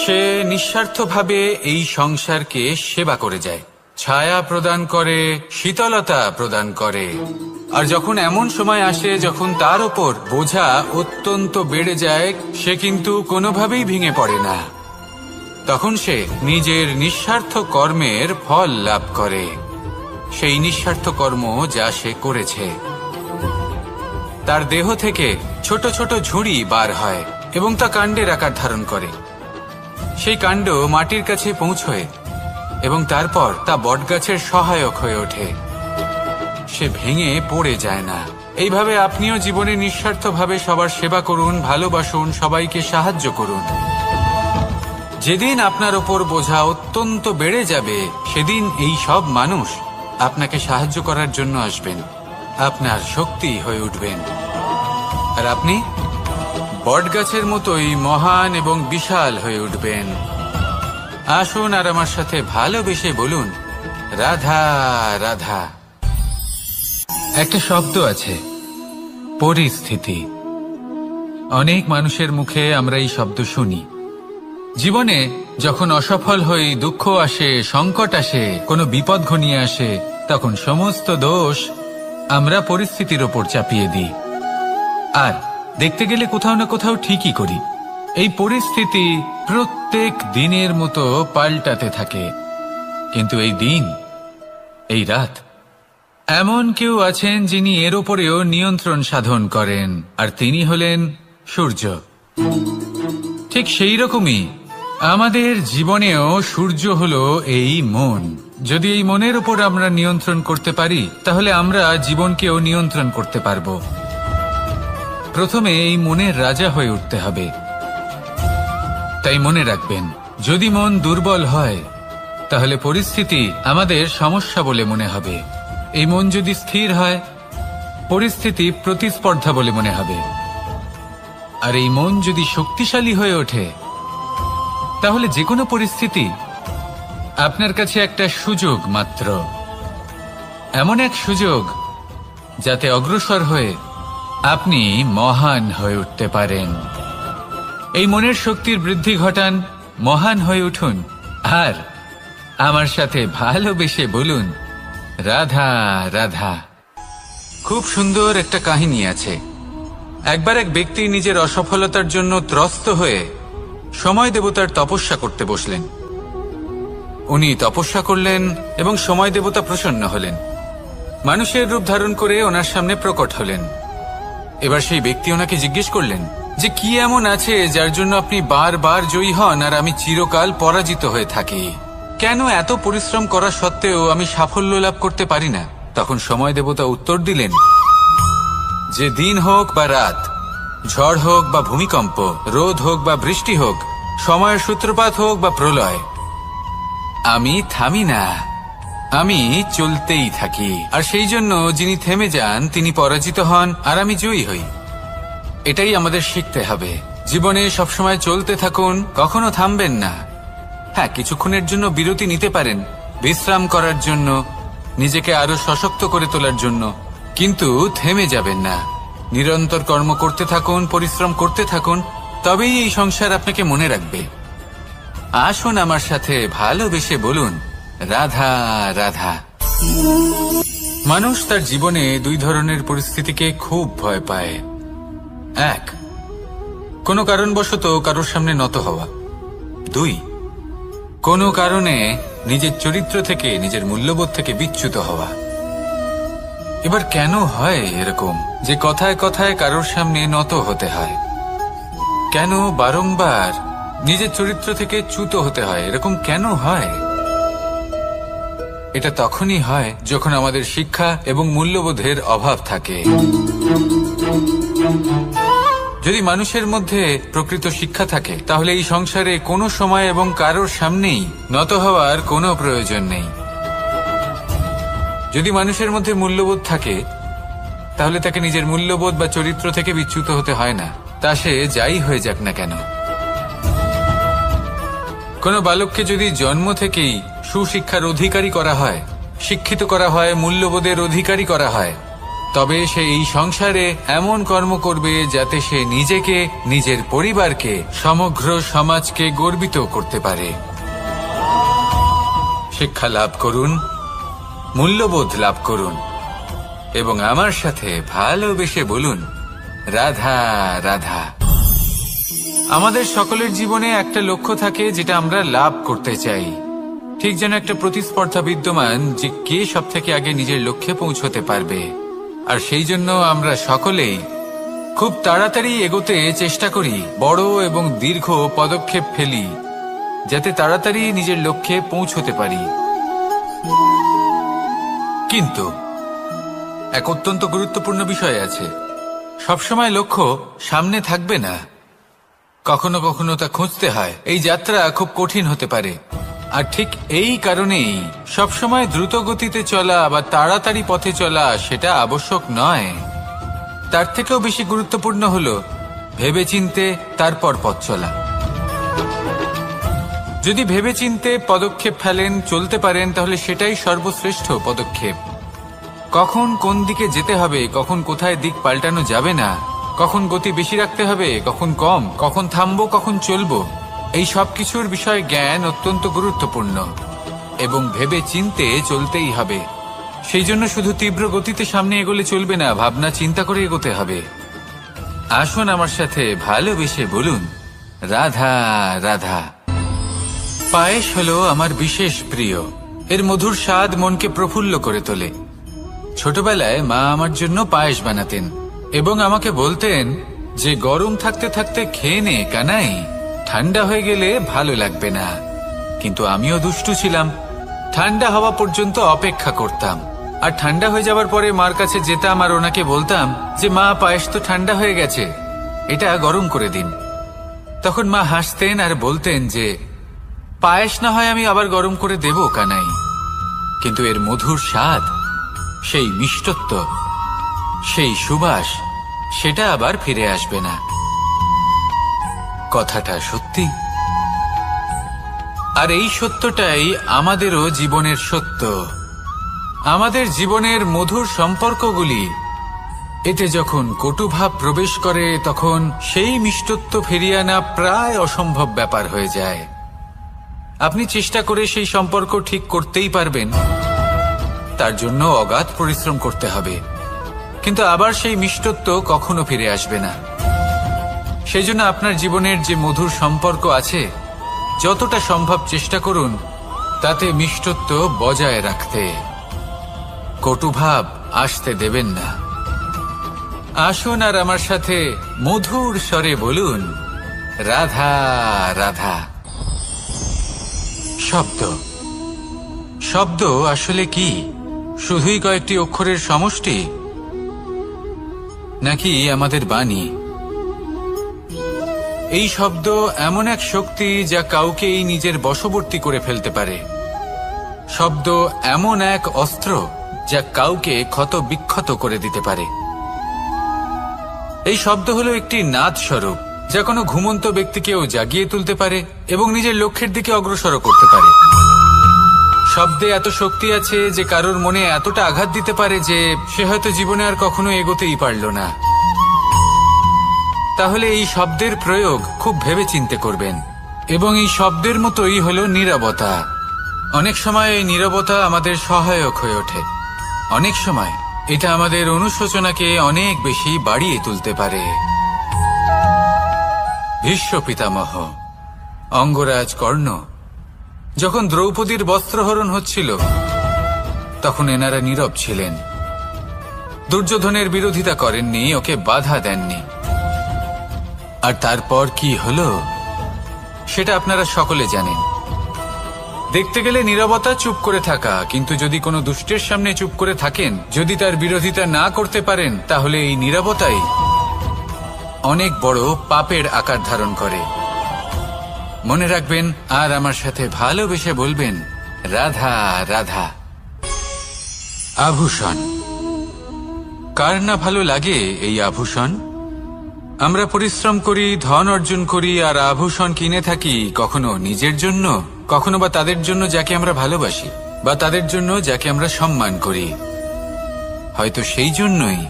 S1: সে নিঃস্বার্থভাবে এই সংসারকে সেবা করে যায়, ছায়া প্রদান করে, শীতলতা প্রদান করে। আর যখন এমন সময় আসে যখন তার ওপর বোঝা অত্যন্ত বেড়ে যায়, সে কিন্তু কোনোভাবেই ভেঙে পড়ে না। তখন সে নিজের নিঃস্বার্থ কর্মের ফল লাভ করে, সেই নিঃস্বার্থ কর্ম যা সে করেছে। তার দেহ থেকে ছোট ছোট ঝুড়ি বার হয় এবং তা কাণ্ডের আকার ধারণ করে। সেই কাণ্ড মাটির কাছে পৌঁছয় এবং তারপর তা বটগাছের সহায়ক হয়ে ওঠে। সে ভেঙে পড়ে যায় না। এইভাবে আপনিও জীবনে নিঃস্বার্থভাবে সবার সেবা করুন, ভালোবাসুন, সবাইকে সাহায্য করুন। যেদিন আপনার ওপর বোঝা অত্যন্ত বেড়ে যাবে, সেদিন এই সব মানুষ আপনাকে সাহায্য করার জন্য আসবেন, আপনার শক্তি হয়ে উঠবেন, আর আপনি বটগাছের মতোই মহান এবং বিশাল হয়ে উঠবেন। আসুন আর আমার সাথে ভালোবেসে বলুন, রাধা রাধা। একটা শব্দ আছে, পরিস্থিতি। অনেক মানুষের মুখে আমরা এই শব্দ শুনি। জীবনে যখন অসফল হই, দুঃখ আসে, সংকট আসে, কোনো বিপদ ঘনিয়ে আসে, তখন সমস্ত দোষ আমরা পরিস্থিতির ওপর চাপিয়ে দিই। আর দেখতে গেলে কোথাও না কোথাও ঠিকই করি। এই পরিস্থিতি প্রত্যেক দিনের মতো পাল্টাতে থাকে, কিন্তু এই দিন, এই রাত, এমন কেউ আছেন যিনি এর ওপরেও নিয়ন্ত্রণ সাধন করেন, আর তিনি হলেন সূর্য। ঠিক সেই রকমই আমাদের জীবনেও সূর্য হলো এই মন। যদি এই মনের উপর আমরা নিয়ন্ত্রণ করতে পারি, তাহলে আমরা জীবনকেও নিয়ন্ত্রণ করতে পারবো। প্রথমে এই মনের রাজা হয়ে উঠতে হবে। তাই মনে রাখবেন, যদি মন দুর্বল হয়, তাহলে পরিস্থিতি আমাদের সমস্যা বলে মনে হবে। এই মন যদি স্থির হয়, পরিস্থিতি প্রতিস্পর্ধা বলে মনে হবে। আর এই মন যদি শক্তিশালী হয়ে ওঠে, তাহলে যে কোনো পরিস্থিতি আপনার কাছে একটা সুযোগ মাত্র, এমন এক সুযোগ যাতে অগ্রসর হয়ে আপনি মহান হয়ে উঠতে পারেন। এই মনের শক্তির বৃদ্ধি ঘটান, মহান হয়ে উঠুন, আর আমার সাথে ভালোবেসে বলুন, রাধা রাধা। খুব সুন্দর একটা কাহিনী আছে। একবার এক ব্যক্তি নিজের অসফলতার জন্য ত্রস্ত হয়ে সময় দেবতার তপস্যা করতে বসলেন। উনি তপস্যা করলেন এবং সময় দেবতা প্রসন্ন হলেন, মানুষের রূপ ধারণ করে ওনার সামনে প্রকট হলেন। এবার সেই ব্যক্তি ওনাকে জিজ্ঞেস করলেন যে কি এমন আছে যার জন্য আপনি বারবার জয়ী হন আর আমি চিরকাল পরাজিত হয়ে থাকি? কেন এত পরিশ্রম করা সত্ত্বেও আমি সাফল্য লাভ করতে পারি না? তখন সময় দেবতা উত্তর দিলেন যে দিন হোক বা রাত, ঝড় হোক বা ভূমিকম্প, রোদ হোক বা বৃষ্টি হোক, সময়ের সূত্রপাত হোক বা প্রলয়, আমি থামি না, আমি চলতেই থাকি। আর সেই জন্য যিনি থেমে যান তিনি পরাজিত হন আর আমি জয়ী হই। এটাই আমাদের শিখতে হবে। জীবনে সবসময় চলতে থাকুন, কখনো থামবেন না। হ্যাঁ, কিছুক্ষণের জন্য বিরতি নিতে পারেন, বিশ্রাম করার জন্য, নিজেকে আরো সশক্ত করে তোলার জন্য, কিন্তু থেমে যাবেন না। নিরন্তর কর্ম করতে থাকুন, পরিশ্রম করতে থাকুন, তবেই এই সংসার আপনাকে মনে রাখবে। আসুন আমার সাথে ভালোবেসে বলুন, রাধা রাধা। মানুষ তার জীবনে দুই ধরনের পরিস্থিতিকে খুব ভয় পায়। এক, কোনো কারণবশত কারোর সামনে নত হওয়া। দুই, কোনো কারণে নিজের চরিত্র থেকে, নিজের মূল্যবোধ থেকে বিচ্যুত হওয়া। এবার কেন হয় এরকম যে কথায় কথায় কারোর সামনে নত হতে হয়? কেন বারংবার নিজের চরিত্র থেকে চ্যুত হতে হয়? এরকম কেন হয়? এটা তখনই হয় যখন আমাদের শিক্ষা এবং মূল্যবোধের অভাব থাকে। যদি মানুষের মধ্যে প্রকৃত শিক্ষা থাকে, তাহলে এই সংসারে কোনো সময় এবং কারোর সামনেই নত হওয়ার কোনো প্রয়োজন নেই। যদি মানুষের মধ্যে মূল্যবোধ থাকে, তাহলে তাকে নিজের মূল্যবোধ বা চরিত্র থেকে বিচ্যুত হতে হয় না, তা সে যাই হয়ে যাক না কেন। কোনো বালককে যদি জন্ম থেকেই সুশিক্ষার অধিকারী করা হয়, শিক্ষিত করা হয়, মূল্যবোধের অধিকারী করা হয়, তবে সে এই সংসারে এমন কর্ম করবে যাতে সে নিজেকে, নিজের পরিবারকে, সমগ্র সমাজকে গর্বিত করতে পারে। শিক্ষা লাভ করুন, মূল্যবোধ লাভ করুন এবং আমার সাথে ভালোবেসে বলুন, রাধা রাধা। আমাদের সকলের জীবনে একটা লক্ষ্য থাকে যেটা আমরা লাভ করতে চাই। ঠিক যেন একটা প্রতিস্পর্ধা বিদ্যমান যে কে সব থেকে আগে নিজের লক্ষ্যে পৌঁছতে পারবে। আর সেই জন্য আমরা সকলেই খুব তাড়াতাড়ি এগোতে চেষ্টা করি, বড় এবং দীর্ঘ পদক্ষেপ ফেলি যাতে তাড়াতাড়ি নিজের লক্ষ্যে পৌঁছতে পারি। কিন্তু এক অত্যন্ত গুরুত্বপূর্ণ বিষয় আছে, সবসময় লক্ষ্য সামনে থাকবে না, কখনো কখনো তা খুঁজতে হয়। এই যাত্রা খুব কঠিন হতে পারে। আর ঠিক এই কারণেই সবসময় দ্রুত গতিতে চলা বা তাড়াতাড়ি পথে চলা সেটা আবশ্যক নয়। তার থেকেও বেশি গুরুত্বপূর্ণ হলো ভেবেচিন্তে তারপর পথ চলা। যদি ভেবেচিন্তে পদক্ষেপ ফেলেন, চলতে পারেন, তাহলে সেটাই সর্বশ্রেষ্ঠ পদক্ষেপ। কখন কোন দিকে যেতে হবে, কখন কোথায় দিক পাল্টানো যাবে না, কখন গতি বেশি রাখতে হবে, কখন কম, কখন থামবো, কখন চলবো, এই সব কিছুর বিষয়ে জ্ঞান অত্যন্ত গুরুত্বপূর্ণ এবং ভেবে চিন্তে চলতেই হবে। সেই জন্য শুধু তীব্র গতিতে সামনে এগোলে চলবে না, ভাবনা চিন্তা করে এগোতে হবে। আসুন আমার সাথে ভালোবেসে বলুন, রাধা রাধা। পায়েস হলো আমার বিশেষ প্রিয়। এর মধুর স্বাদ মনকে প্রফুল্ল করে তোলে। ছোটবেলায় মা আমার জন্য পায়েস বানাতেন এবং আমাকে বলতেন যে গরম থাকতে থাকতে খেয়ে নে কানাই, ঠান্ডা হয়ে গেলে ভালো লাগবে না। কিন্তু আমিও দুষ্টু ছিলাম, ঠান্ডা হওয়া পর্যন্ত অপেক্ষা করতাম, আর ঠান্ডা হয়ে যাবার পরে মার কাছে যেতাম আর ওনাকে বলতাম যে মা, পায়েস তো ঠান্ডা হয়ে গেছে, এটা গরম করে দিন। তখন মা হাসতেন আর বলতেন যে পায়েস না হয় আমি আবার গরম করে দেব কানাই, কিন্তু এর মধুর স্বাদ, সেই মিষ্টত্ব, সেই সুবাস সেটা আবার ফিরে আসবে না। কথাটা সত্যি। আর এই সত্যটাই আমাদেরও জীবনের সত্য। আমাদের জীবনের মধুর সম্পর্কগুলি, এতে যখন কটুভাব প্রবেশ করে তখন সেই মিষ্টত্ব ফিরিয়ে আনা প্রায় অসম্ভব ব্যাপার হয়ে যায়। আপনি চেষ্টা করে সেই সম্পর্ক ঠিক করতেই পারবেন, তার জন্য অগাধ পরিশ্রম করতে হবে, কিন্তু আবার সেই মিষ্টত্ব কখনো ফিরে আসবে না। সেই জন্য আপনার জীবনের যে মধুর সম্পর্ক আছে, যতটা সম্ভব চেষ্টা করুন তাতে মিষ্টত্ব বজায় রাখতে। কটুভাব আসতে দেবেন না। আসুন আর আমার সাথে মধুর স্বরে বলুন, রাধা রাধা। শব্দ শব্দ আসলে কি? শুধুই কয়েকটি অক্ষরের সমষ্টি, নাকি আমাদের বাণী? এই শব্দ এমন এক শক্তি যা কাউকেই নিজের বশবর্তী করে ফেলতে পারে। শব্দ এমন এক অস্ত্র যা কাউকে ক্ষত বিক্ষত করে দিতে পারে। এই শব্দ হলো একটি নাদ স্বরূপ যা কোনো ঘুমন্ত ব্যক্তিকেও জাগিয়ে তুলতে পারে এবং নিজের লক্ষ্যের দিকে অগ্রসর করতে পারে। শব্দে এত শক্তি আছে যে কারোর মনে এতটা আঘাত দিতে পারে যে সে হয়তো জীবনে আর কখনো এগোতেই পারল না। তাহলে এই শব্দের প্রয়োগ খুব ভেবে চিন্তে করবেন। এবং এই শব্দের মতোই হলো নীরবতা। অনেক সময় এই নীরবতা আমাদের সহায়ক হয়ে ওঠে। অনেক সময় এটা আমাদের অনুশোচনাকে অনেক বেশি বাড়িয়ে তুলতে পারে। ভীষ্ম পিতামহ, অঙ্গরাজ কর্ণ যখন দ্রৌপদীর বস্ত্রহরণ হচ্ছিল তখন এনারা নীরব ছিলেন। দুর্যোধনের বিরোধিতা করেননি, ওকে বাধা দেননি। আর তারপর কি হলো সেটা আপনারা সকলে জানেন। দেখতে গেলে নীরবতা চুপ করে থাকা, কিন্তু যদি কোনো দুষ্টের সামনে চুপ করে থাকেন, যদি তার বিরোধিতা না করতে পারেন, তাহলে এই নীরবতাই অনেক বড় পাপের আকার ধারণ করে। মনে রাখবেন আর আমার সাথে ভালোবেসে বলবেন, রাধা রাধা। আভূষণ। কার না ভালো লাগে এই আভূষণ? আমরা পরিশ্রম করি, ধন অর্জন করি আর আভূষণ কিনে থাকি, কখনো নিজের জন্য, কখনো বা তাদের জন্য যাকে আমরা ভালোবাসি, বা তাদের জন্য যাকে আমরা সম্মান করি। হয়তো সেই জন্যই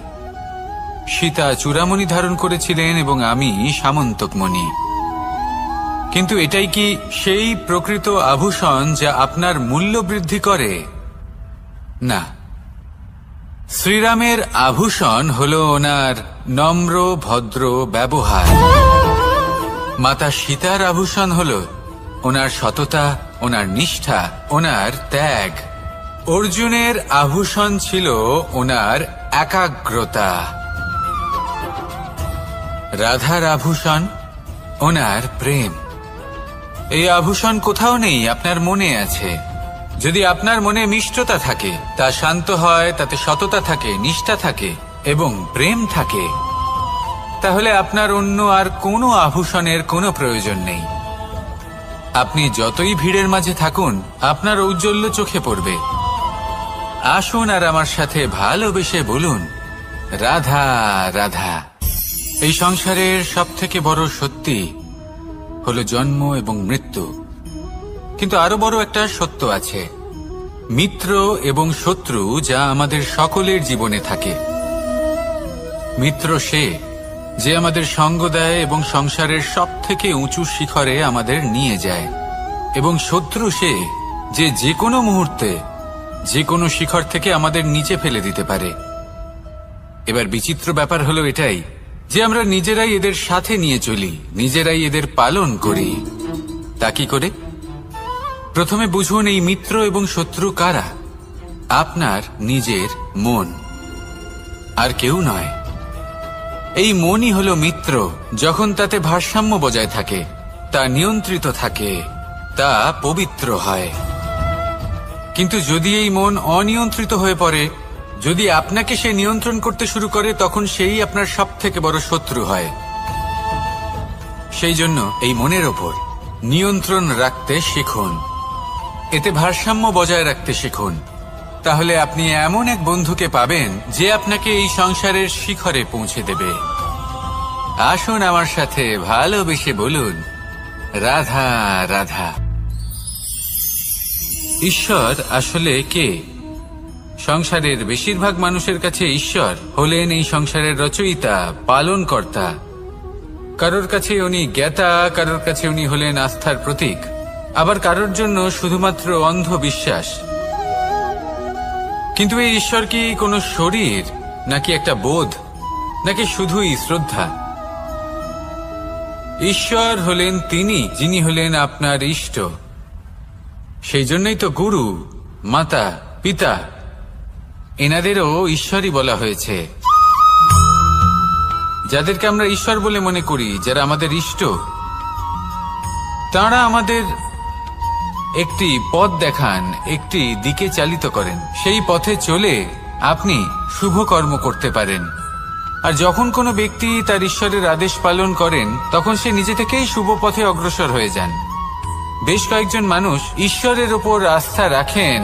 S1: সীতা চূড়ামণি ধারণ করেছিলেন এবং আমি সামন্তকমণি। কিন্তু এটাই কি সেই প্রকৃত আভূষণ যা আপনার মূল্য বৃদ্ধি করে? না। শ্রীরামের আভূষণ হলো ওনার নম্র ভদ্র ব্যবহার। মাতা সীতার আভূষণ হলো ওনার সততা, ওনার নিষ্ঠা, ওনার ত্যাগ। অর্জুনের আভূষণ ছিল ওনার একাগ্রতা। রাধার আভূষণ ওনার প্রেম। এই আভূষণ কোথাও নেই, আপনার মনে আছে। যদি আপনার মনে মিষ্টতা থাকে, তা শান্ত হয়, তাতে সততা থাকে, নিষ্ঠা থাকে এবং প্রেম থাকে, তাহলে আপনার অন্য আর কোনো আভূষণের কোনো প্রয়োজন নেই। আপনি যতই ভিড়ের মাঝে থাকুন, আপনার ঔজ্জ্বল্য চোখে পড়বে। আসুন আর আমার সাথে ভালোবেসে বলুন, রাধা রাধা। এই সংসারের সবথেকে বড় সত্যি হলো জন্ম এবং মৃত্যু, কিন্তু আরো বড় একটা সত্য আছে, মিত্র এবং শত্রু, যা আমাদের সকলের জীবনে থাকে। মিত্র সে যে আমাদের সঙ্গ দেয় এবং সংসারের সবথেকে উঁচু শিখরে আমাদের নিয়ে যায়, এবং শত্রু সে যে যে কোনো মুহূর্তে যে কোনো শিখর থেকে আমাদের নিচে ফেলে দিতে পারে। এবার বিচিত্র ব্যাপার হলো এটাই যে আমরা নিজেরাই এদের সাথে নিয়ে চলি, নিজেরাই এদের পালন করি। তা কি করে? প্রথমে বুঝুন এই মিত্র এবং শত্রু কারা। আপনার নিজের মন, আর কেউ নয়। এই মনই হলো মিত্র যখন তাতে ভারসাম্য বজায় থাকে, তা নিয়ন্ত্রিত থাকে, তা পবিত্র হয়। কিন্তু যদি এই মন অনিয়ন্ত্রিত হয়ে পড়ে, যদি আপনাকে সে নিয়ন্ত্রণ করতে শুরু করে, তখন সেই আপনার সবথেকে বড় শত্রু হয়। সেই জন্য এই মনের ওপর নিয়ন্ত্রণ রাখতে শিখুন, এতে ভারসাম্য বজায় রাখতে শিখুন, তাহলে আপনি এমন এক বন্ধুকে পাবেন যে আপনাকে এই সংসারের শিখরে পৌঁছে দেবে। আসুন আমার সাথে ভালোবেসে বলুন, রাধা রাধা। ঈশ্বর আসলে কে? সংসারের বেশিরভাগ মানুষের কাছে ঈশ্বর হলেন এই সংসারের রচয়িতা, পালনকর্তা। কারোর কাছে উনি জ্ঞাতা, কারোর কাছে উনি হলেন আস্থার প্রতীক, আবার কারোর জন্য শুধুমাত্র অন্ধ বিশ্বাস। কিন্তু এই ঈশ্বর কি কোনো শরীর, নাকি একটা বোধ, নাকি শুধুই শ্রদ্ধা? ঈশ্বর হলেন তিনি যিনি হলেন আপনার ইষ্ট। সেই জন্যই তো গুরু, মাতা, পিতা এনাদেরও ঈশ্বরই বলা হয়েছে। যাদেরকে আমরা ঈশ্বর বলে মনে করি, যারা আমাদের ইষ্ট, তাঁরা আমাদের একটি পথ দেখান, একটি দিকে চালিত করেন। সেই পথে চলে আপনি শুভ কর্ম করতে পারেন। আর যখন কোনো ব্যক্তি তার ঈশ্বরের আদেশ পালন করেন, তখন সে নিজে থেকেই শুভ পথে অগ্রসর হয়ে যান। বেশ কয়েকজন মানুষ ঈশ্বরের ওপর আস্থা রাখেন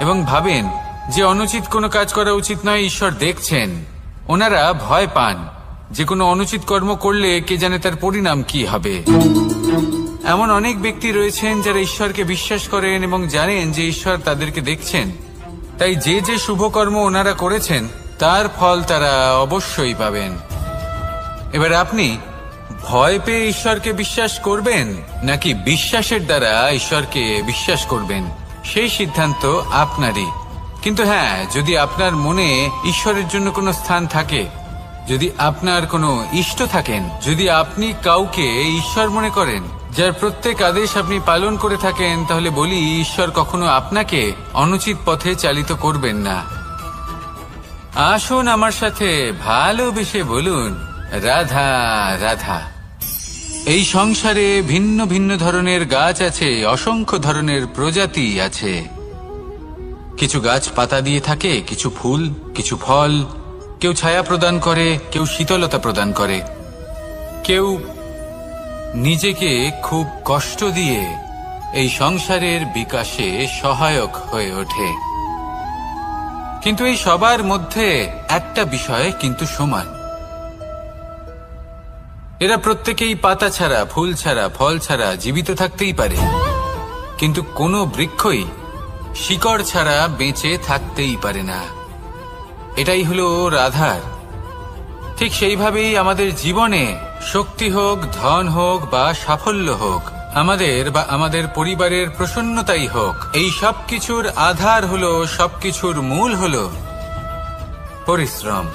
S1: এবং ভাবেন যে অনুচিত কোনো কাজ করা উচিত নয়, ঈশ্বর দেখছেন। ওনারা ভয় পান যে কোনো অনুচিত কর্ম করলে কে জানে তার পরিণাম কি হবে। এমন অনেক ব্যক্তি রয়েছেন যারা ঈশ্বরকে বিশ্বাস করেন এবং জানেন যে ঈশ্বর তাদেরকে দেখছেন, তাই যে যে শুভ কর্ম ওনারা করেছেন তার ফল তারা অবশ্যই পাবেন। এবার আপনি ভয় পেয়ে ঈশ্বরকে বিশ্বাস করবেন, নাকি বিশ্বাসের দ্বারা ঈশ্বরকে বিশ্বাস করবেন, সেই সিদ্ধান্ত আপনারই। কিন্তু হ্যাঁ, যদি আপনার মনে ঈশ্বরের জন্য কোনো স্থান থাকে, যদি আপনার কোনো ইষ্ট থাকেন, যদি আপনি কাউকে ঈশ্বর মনে করেন, যার প্রত্যেক আদেশ আপনি পালন করে থাকেন, তাহলে বলি, ঈশ্বর কখনো আপনাকে অনুচিত পথে চালিত করবেন না। আসুন আমার সাথে ভালোবেসে বলুন, রাধা রাধা। এই সংসারে ভিন্ন ভিন্ন ধরনের গাছ আছে, অসংখ্য ধরনের প্রজাতি আছে। কিছু গাছ পাতা দিয়ে থাকে, কিছু ফুল, কিছু ফল। কেউ ছায়া প্রদান করে, কেউ শীতলতা প্রদান করে, কেউ নিজেকে খুব কষ্ট দিয়ে এই সংসারের বিকাশে সহায়ক হয়ে ওঠে। কিন্তু এই সবার মধ্যে একটা বিষয় কিন্তু সমান। এরা প্রত্যেকেই পাতা ছাড়া, ফুল ছাড়া, ফল ছাড়া জীবিত থাকতেই পারে, কিন্তু কোনো বৃক্ষই শিকড় ছাড়া বেঁচে থাকতেই পারে না। এটাই হলো রাধার। ঠিক সেইভাবেই আমাদের জীবনে শক্তি হোক, ধন হোক বা সাফল্য হোক, আমাদের বা আমাদের পরিবারের প্রসন্নতাই হোক, এই সব কিছুর আধার হলো, সবকিছুর মূল হলো পরিশ্রম।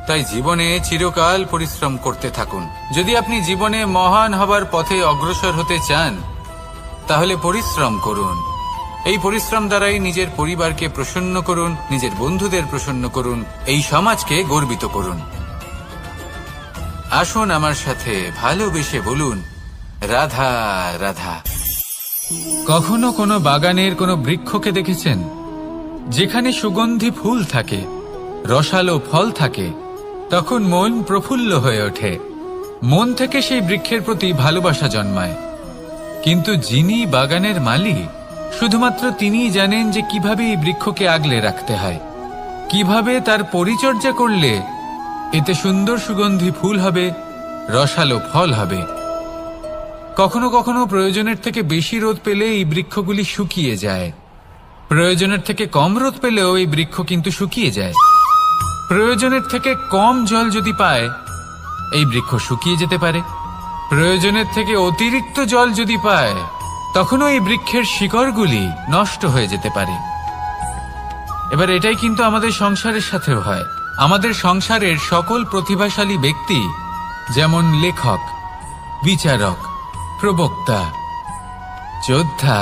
S1: তাই জীবনে চিরকাল পরিশ্রম করতে থাকুন। যদি আপনি জীবনে মহান হবার পথে অগ্রসর হতে চান, তাহলে পরিশ্রম করুন। এই পরিশ্রম দ্বারাই নিজের পরিবারকে প্রসন্ন করুন, নিজের বন্ধুদের প্রসন্ন করুন, এই সমাজকে গর্বিত করুন। আসুন আমার সাথে ভালোবেসে বলুন, রাধা রাধা। কখনো কোনো বাগানের কোনো বৃক্ষকে দেখেছেন যেখানে সুগন্ধি ফুল থাকে, রসালো ফল থাকে? তখন মন প্রফুল্ল হয়ে ওঠে, মন থেকে সেই বৃক্ষের প্রতি ভালোবাসা জন্মায়। কিন্তু যিনি বাগানের মালিক, শুধুমাত্র তিনিই জানেন যে কিভাবে এই বৃক্ষকে আগলে রাখতে হয়, কিভাবে তার পরিচর্যা করলে এতে সুন্দর সুগন্ধি ফুল হবে, রসালো ফল হবে। কখনো কখনো প্রয়োজনের থেকে বেশি রোদ পেলে এই বৃক্ষগুলি শুকিয়ে যায়, প্রয়োজনের থেকে কম রোদ পেলেও এই বৃক্ষ কিন্তু শুকিয়ে যায়। প্রয়োজনের থেকে কম জল যদি পায়, এই বৃক্ষ শুকিয়ে যেতে পারে। প্রয়োজনের থেকে অতিরিক্ত জল যদি পায়, তখনও এই বৃক্ষের শিকড়গুলি নষ্ট হয়ে যেতে পারে। এবার এটাই কিন্তু আমাদের সংসারের সাথেও হয়। আমাদের সংসারের সকল প্রতিভাশালী ব্যক্তি, যেমন লেখক, বিচারক, প্রবক্তা, যোদ্ধা,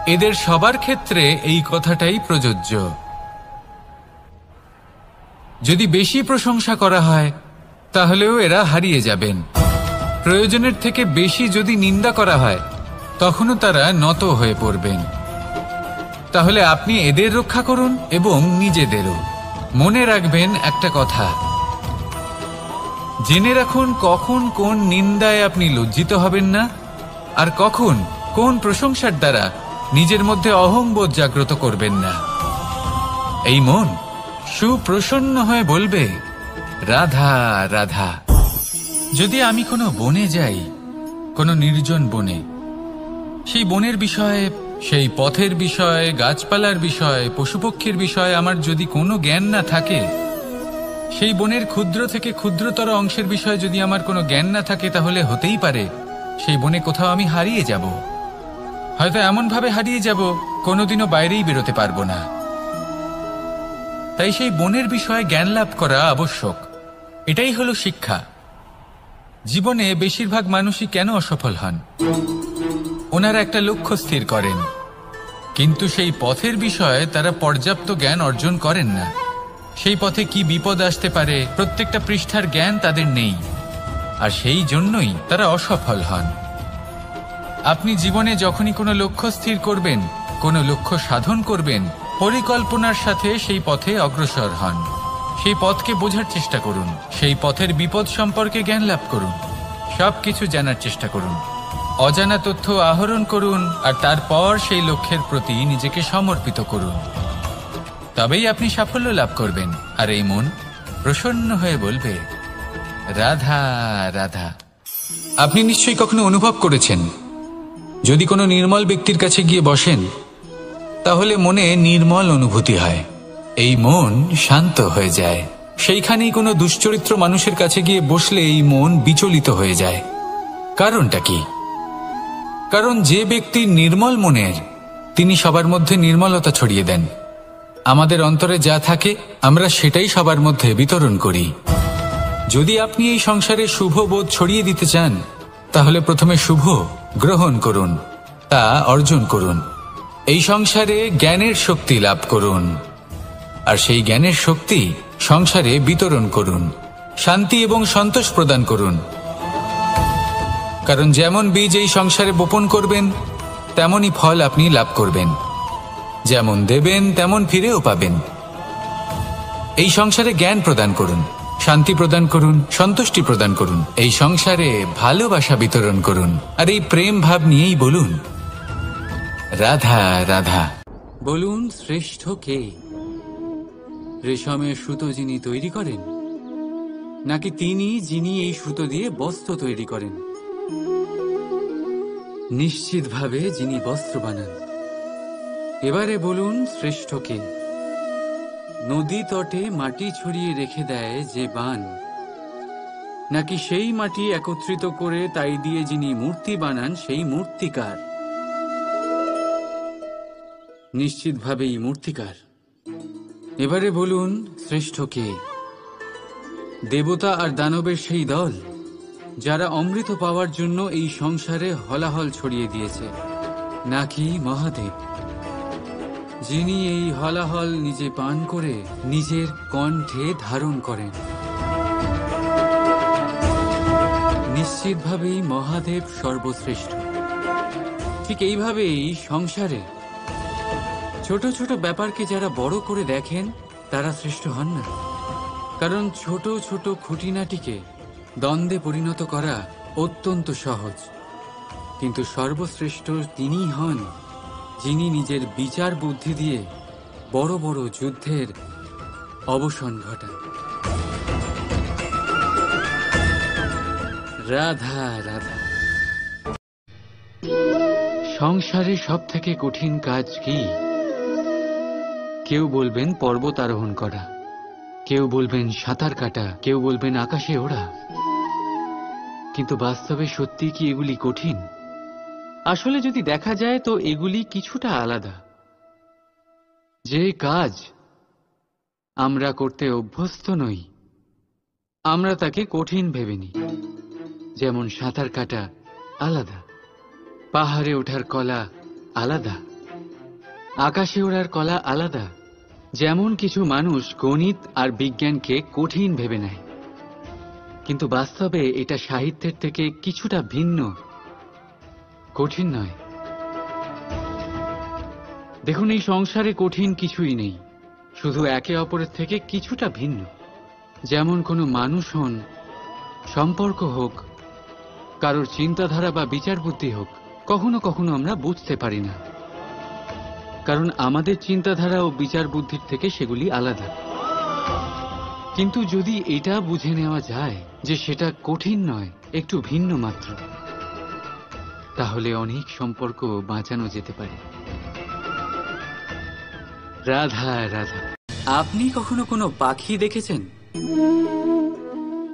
S1: এদের সবার ক্ষেত্রে এই কথাটাই প্রযোজ্য। যদি বেশি প্রশংসা করা হয়, তাহলেও এরা হারিয়ে যাবেন। প্রয়োজনের থেকে বেশি যদি নিন্দা করা হয়, তখনও তারা নত হয়ে পড়বেন। তাহলে আপনি এদের রক্ষা করুন এবং নিজেদেরও। মনে রাখবেন একটা কথা, জেনে রাখুন কখন কোন নিন্দায় আপনি লজ্জিত হবেন না, আর কখন কোন প্রশংসার দ্বারা নিজের মধ্যে অহংবোধ জাগ্রত করবেন না। এই মন সুপ্রসন্ন হয়ে বলবে, রাধা রাধা। যদি আমি কোনো বনে যাই, কোনো নির্জন বনে, সেই বনের বিষয়ে, সেই পথের বিষয়ে, গাছপালার বিষয়ে, পশুপক্ষীর বিষয়ে আমার যদি কোনো জ্ঞান না থাকে, সেই বনের ক্ষুদ্র থেকে ক্ষুদ্রতর অংশের বিষয়ে যদি আমার কোনো জ্ঞান না থাকে, তাহলে হতেই পারে সেই বনে কোথাও আমি হারিয়ে যাব। হয়তো এমনভাবে হারিয়ে যাব কোনোদিনও বাইরেই বেরোতে পারবো না। তাই সেই বনের বিষয়ে জ্ঞান লাভ করা আবশ্যক। এটাই হলো শিক্ষা। জীবনে বেশিরভাগ মানুষই কেন অসফল হন? ওনারা একটা লক্ষ্য স্থির করেন, কিন্তু সেই পথের বিষয়ে তারা পর্যাপ্ত জ্ঞান অর্জন করেন না। সেই পথে কি বিপদ আসতে পারে প্রত্যেকটা পৃষ্ঠার জ্ঞান তাদের নেই, আর সেই জন্যই তারা অসফল হন। আপনি জীবনে যখনই কোনো লক্ষ্য স্থির করবেন, কোনো লক্ষ্য সাধন করবেন, পরিকল্পনার সাথে সেই পথে অগ্রসর হন। সেই পথকে বোঝার চেষ্টা করুন, সেই পথের বিপদ সম্পর্কে জ্ঞান লাভ করুন, সবকিছু জানার চেষ্টা করুন, অজানা তথ্য আহরণ করুন, আর তারপর সেই লক্ষ্যের প্রতি নিজেকে সমর্পিত করুন। তবেই আপনি সাফল্য লাভ করবেন। আর এই মন প্রসন্ন হয়ে বলবে, রাধা রাধা। আপনি নিশ্চয়ই কখনো অনুভব করেছেন, যদি কোনো নির্মল ব্যক্তির কাছে গিয়ে বসেন, তাহলে মনে নির্মল অনুভূতি হয়, এই মন শান্ত হয়ে যায়। সেইখানেই কোনো দুশ্চরিত্র মানুষের কাছে গিয়ে বসলে এই মন বিচলিত হয়ে যায়। কারণটা কি? কারণ যে ব্যক্তি নির্মল মনের, তিনি সবার মধ্যে নির্মলতা ছড়িয়ে দেন। আমাদের অন্তরে যা থাকে আমরা সেটাই সবার মধ্যে বিতরণ করি। যদি আপনি এই সংসারে শুভ বোধ ছড়িয়ে দিতে চান, তাহলে প্রথমে শুভ গ্রহণ করুন, তা অর্জন করুন। এই সংসারে জ্ঞানের শক্তি লাভ করুন, আর সেই জ্ঞানের শক্তি সংসারে বিতরণ করুন। শান্তি এবং সন্তোষ প্রদান করুন। কারণ যেমন বীজ এই সংসারে বপন করবেন, তেমনই ফল আপনি লাভ করবেন। যেমন দেবেন তেমন ফিরেও পাবেন। এই সংসারে জ্ঞান প্রদান করুন, শান্তি প্রদান করুন, সন্তুষ্টি প্রদান করুন। এই সংসারে ভালোবাসা বিতরণ করুন, আর এই প্রেম ভাব নিয়েই বলুন, রাধা রাধা।
S2: বলুন, শ্রেষ্ঠ কে? রেশমের সুতো যিনি তৈরি করেন, নাকি তিনি যিনি এই সুতো দিয়ে বস্ত্র তৈরি করেন? নিশ্চিতভাবে যিনি বস্ত্র বানান। এবারে বলুন, শ্রেষ্ঠ কে? নদী তটে মাটি ছড়িয়ে রেখে দেয় যে বান, নাকি সেই মাটি একত্রিত করে তাই দিয়ে যিনি মূর্তি বানান সেই মূর্তিকার? নিশ্চিতভাবেই মূর্তিকার। এবারে বলুন, শ্রেষ্ঠ কে? দেবতা আর দানবের সেই দল, যারা অমৃত পাওয়ার জন্য এই সংসারে হলাহল ছড়িয়ে দিয়েছে, নাকি মহাদেব, যিনি এই হলাহল নিজে পান করে নিজের কণ্ঠে ধারণ করেন? নিশ্চিতভাবেই মহাদেব সর্বশ্রেষ্ঠ। ঠিক এইভাবেই সংসারে ছোট ছোট ব্যাপারকে যারা বড় করে দেখেন, তারা শ্রেষ্ঠ হন না। কারণ ছোট ছোট খুঁটিনাটিকে দ্বন্দ্বে পরিণত করা অত্যন্ত সহজ, কিন্তু সর্বশ্রেষ্ঠ তিনিই হন যিনি নিজের বিচার বুদ্ধি দিয়ে বড় বড় যুদ্ধের অবসান ঘটান। রাধা রাধা। সংসারে সব থেকে কঠিন কাজ কি? কেউ বলবেন পর্বত আরোহণ করা, কেউ বলবেন সাঁতার কাটা, কেউ বলবেন আকাশে ওড়া। কিন্তু বাস্তবে সত্যি কি এগুলি কঠিন? আসলে যদি দেখা যায় তো এগুলি কিছুটা আলাদা। যে কাজ আমরা করতে অভ্যস্ত নই, আমরা তাকে কঠিন ভেবে নিই। যেমন সাঁতার কাটা আলাদা, পাহাড়ে ওঠার কলা আলাদা, আকাশে ওড়ার কলা আলাদা। যেমন কিছু মানুষ গণিত আর বিজ্ঞানকে কঠিন ভেবে নেয়, কিন্তু বাস্তবে এটা সাহিত্যের থেকে কিছুটা ভিন্ন, কঠিন নয়। দেখুন, এই সংসারে কঠিন কিছুই নেই, শুধু একে অপরের থেকে কিছুটা ভিন্ন। যেমন কোনো মানুষ হন, সম্পর্ক হোক, কারোর চিন্তাধারা বা বিচার বুদ্ধি হোক, কখনো কখনো আমরা বুঝতে পারি না। কারণ আমাদের চিন্তাধারা ও বিচার বুদ্ধির থেকে সেগুলি আলাদা। কিন্তু যদি এটা বুঝে নেওয়া যায় যে সেটা কঠিন নয়, একটু ভিন্ন মাত্র, তাহলে অনেক সম্পর্ক বাঁচানো যেতে পারে। রাধা রাধা। আপনি কখনো কোনো পাখি দেখেছেন?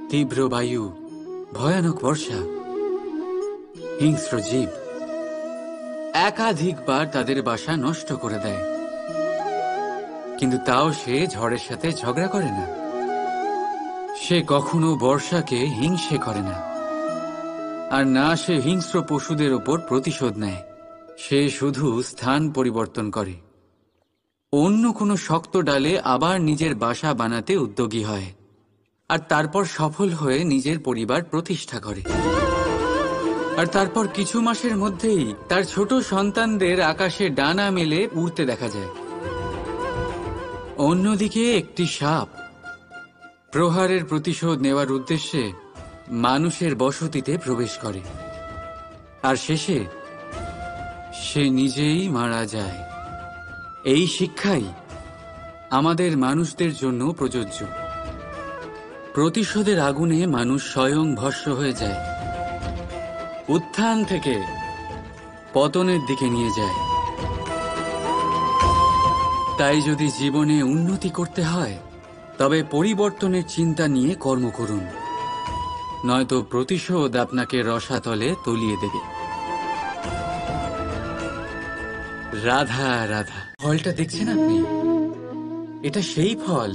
S2: তীব্র বায়ু, ভয়ানক বর্ষা, হিংস্র জীব একাধিকবার তাদের বাসা নষ্ট করে দেয়, কিন্তু তাও সে ঝড়ের সাথে ঝগড়া করে না। সে কখনো বর্ষাকে হিংসে করে না, আর না সে হিংস্র পশুদের ওপর প্রতিশোধ নেয়। সে শুধু স্থান পরিবর্তন করে, অন্য কোনো শক্ত ডালে আবার নিজের বাসা বানাতে উদ্যোগী হয়, আর তারপর সফল হয়ে নিজের পরিবার প্রতিষ্ঠা করে। আর তারপর কিছু মাসের মধ্যেই তার ছোট সন্তানদের আকাশে ডানা মেলে উড়তে দেখা যায়। অন্যদিকে একটি সাপ প্রহারের প্রতিশোধ নেওয়ার উদ্দেশ্যে মানুষের বসতিতে প্রবেশ করে, আর শেষে সে নিজেই মারা যায়। এই শিক্ষাই আমাদের মানুষদের জন্য প্রযোজ্য। প্রতিশোধের আগুনে মানুষ স্বয়ং ভস্ম হয়ে যায়, উত্থান থেকে পতনের দিকে নিয়ে যায়। তাই যদি জীবনে উন্নতি করতে হয়, তবে পরিবর্তনের চিন্তা নিয়ে কর্ম করুন, নয়তো প্রতিশোধ আপনাকে রসাতলে তলিয়ে দেবে। রাধা রাধা। ফলটা দেখছেন আপনি? এটা সেই ফল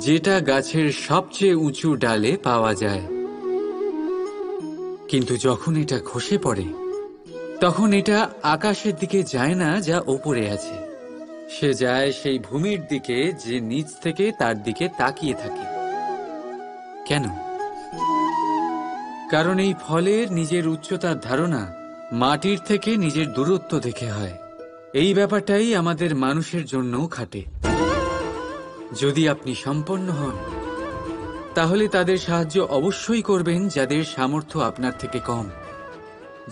S2: যেটা গাছের সবচেয়ে উঁচু ডালে পাওয়া যায়, কিন্তু যখন এটা খসে পড়ে তখন এটা আকাশের দিকে যায় না যা ওপরে আছে, সে যায় সেই ভূমির দিকে যে নিচ থেকে তার দিকে তাকিয়ে থাকে। কেন? কারণ এই ফলের নিজের উচ্চতার ধারণা মাটির থেকে নিজের দূরত্ব দেখে হয়। এই ব্যাপারটাই আমাদের মানুষের জন্যও খাটে। যদি আপনি সম্পন্ন হন, তাহলে তাদের সাহায্য অবশ্যই করবেন যাদের সামর্থ্য আপনার থেকে কম,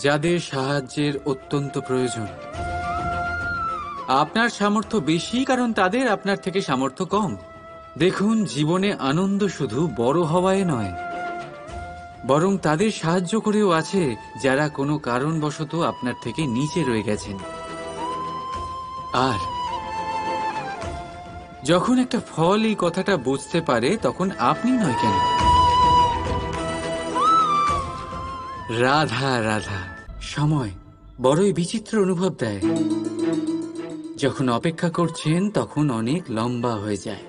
S2: যাদের সাহায্যের অত্যন্ত প্রয়োজন। আপনার সামর্থ্য বেশি কারণ তাদের আপনার থেকে সামর্থ্য কম। দেখুন, জীবনে আনন্দ শুধু বড় হওয়ায় নয়, বরং তাদের সাহায্য করেও আছে যারা কোনো কারণবশত আপনার থেকে নিচে রয়ে গেছেন। আর যখন একটা ফল এই কথাটা বুঝতে পারে, তখন আপনি নয় কেন? রাধা রাধা। সময় বড়ই বিচিত্র অনুভব দেয়। যখন অপেক্ষা করছেন তখন অনেক লম্বা হয়ে যায়।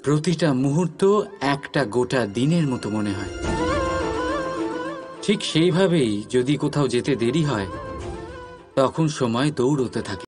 S2: প্রতিটা মুহূর্ত একটা গোটা দিনের মতো মনে হয়। ঠিক সেইভাবেই যদি কোথাও যেতে দেরি হয়, তখন সময় দৌড়তে থাকে।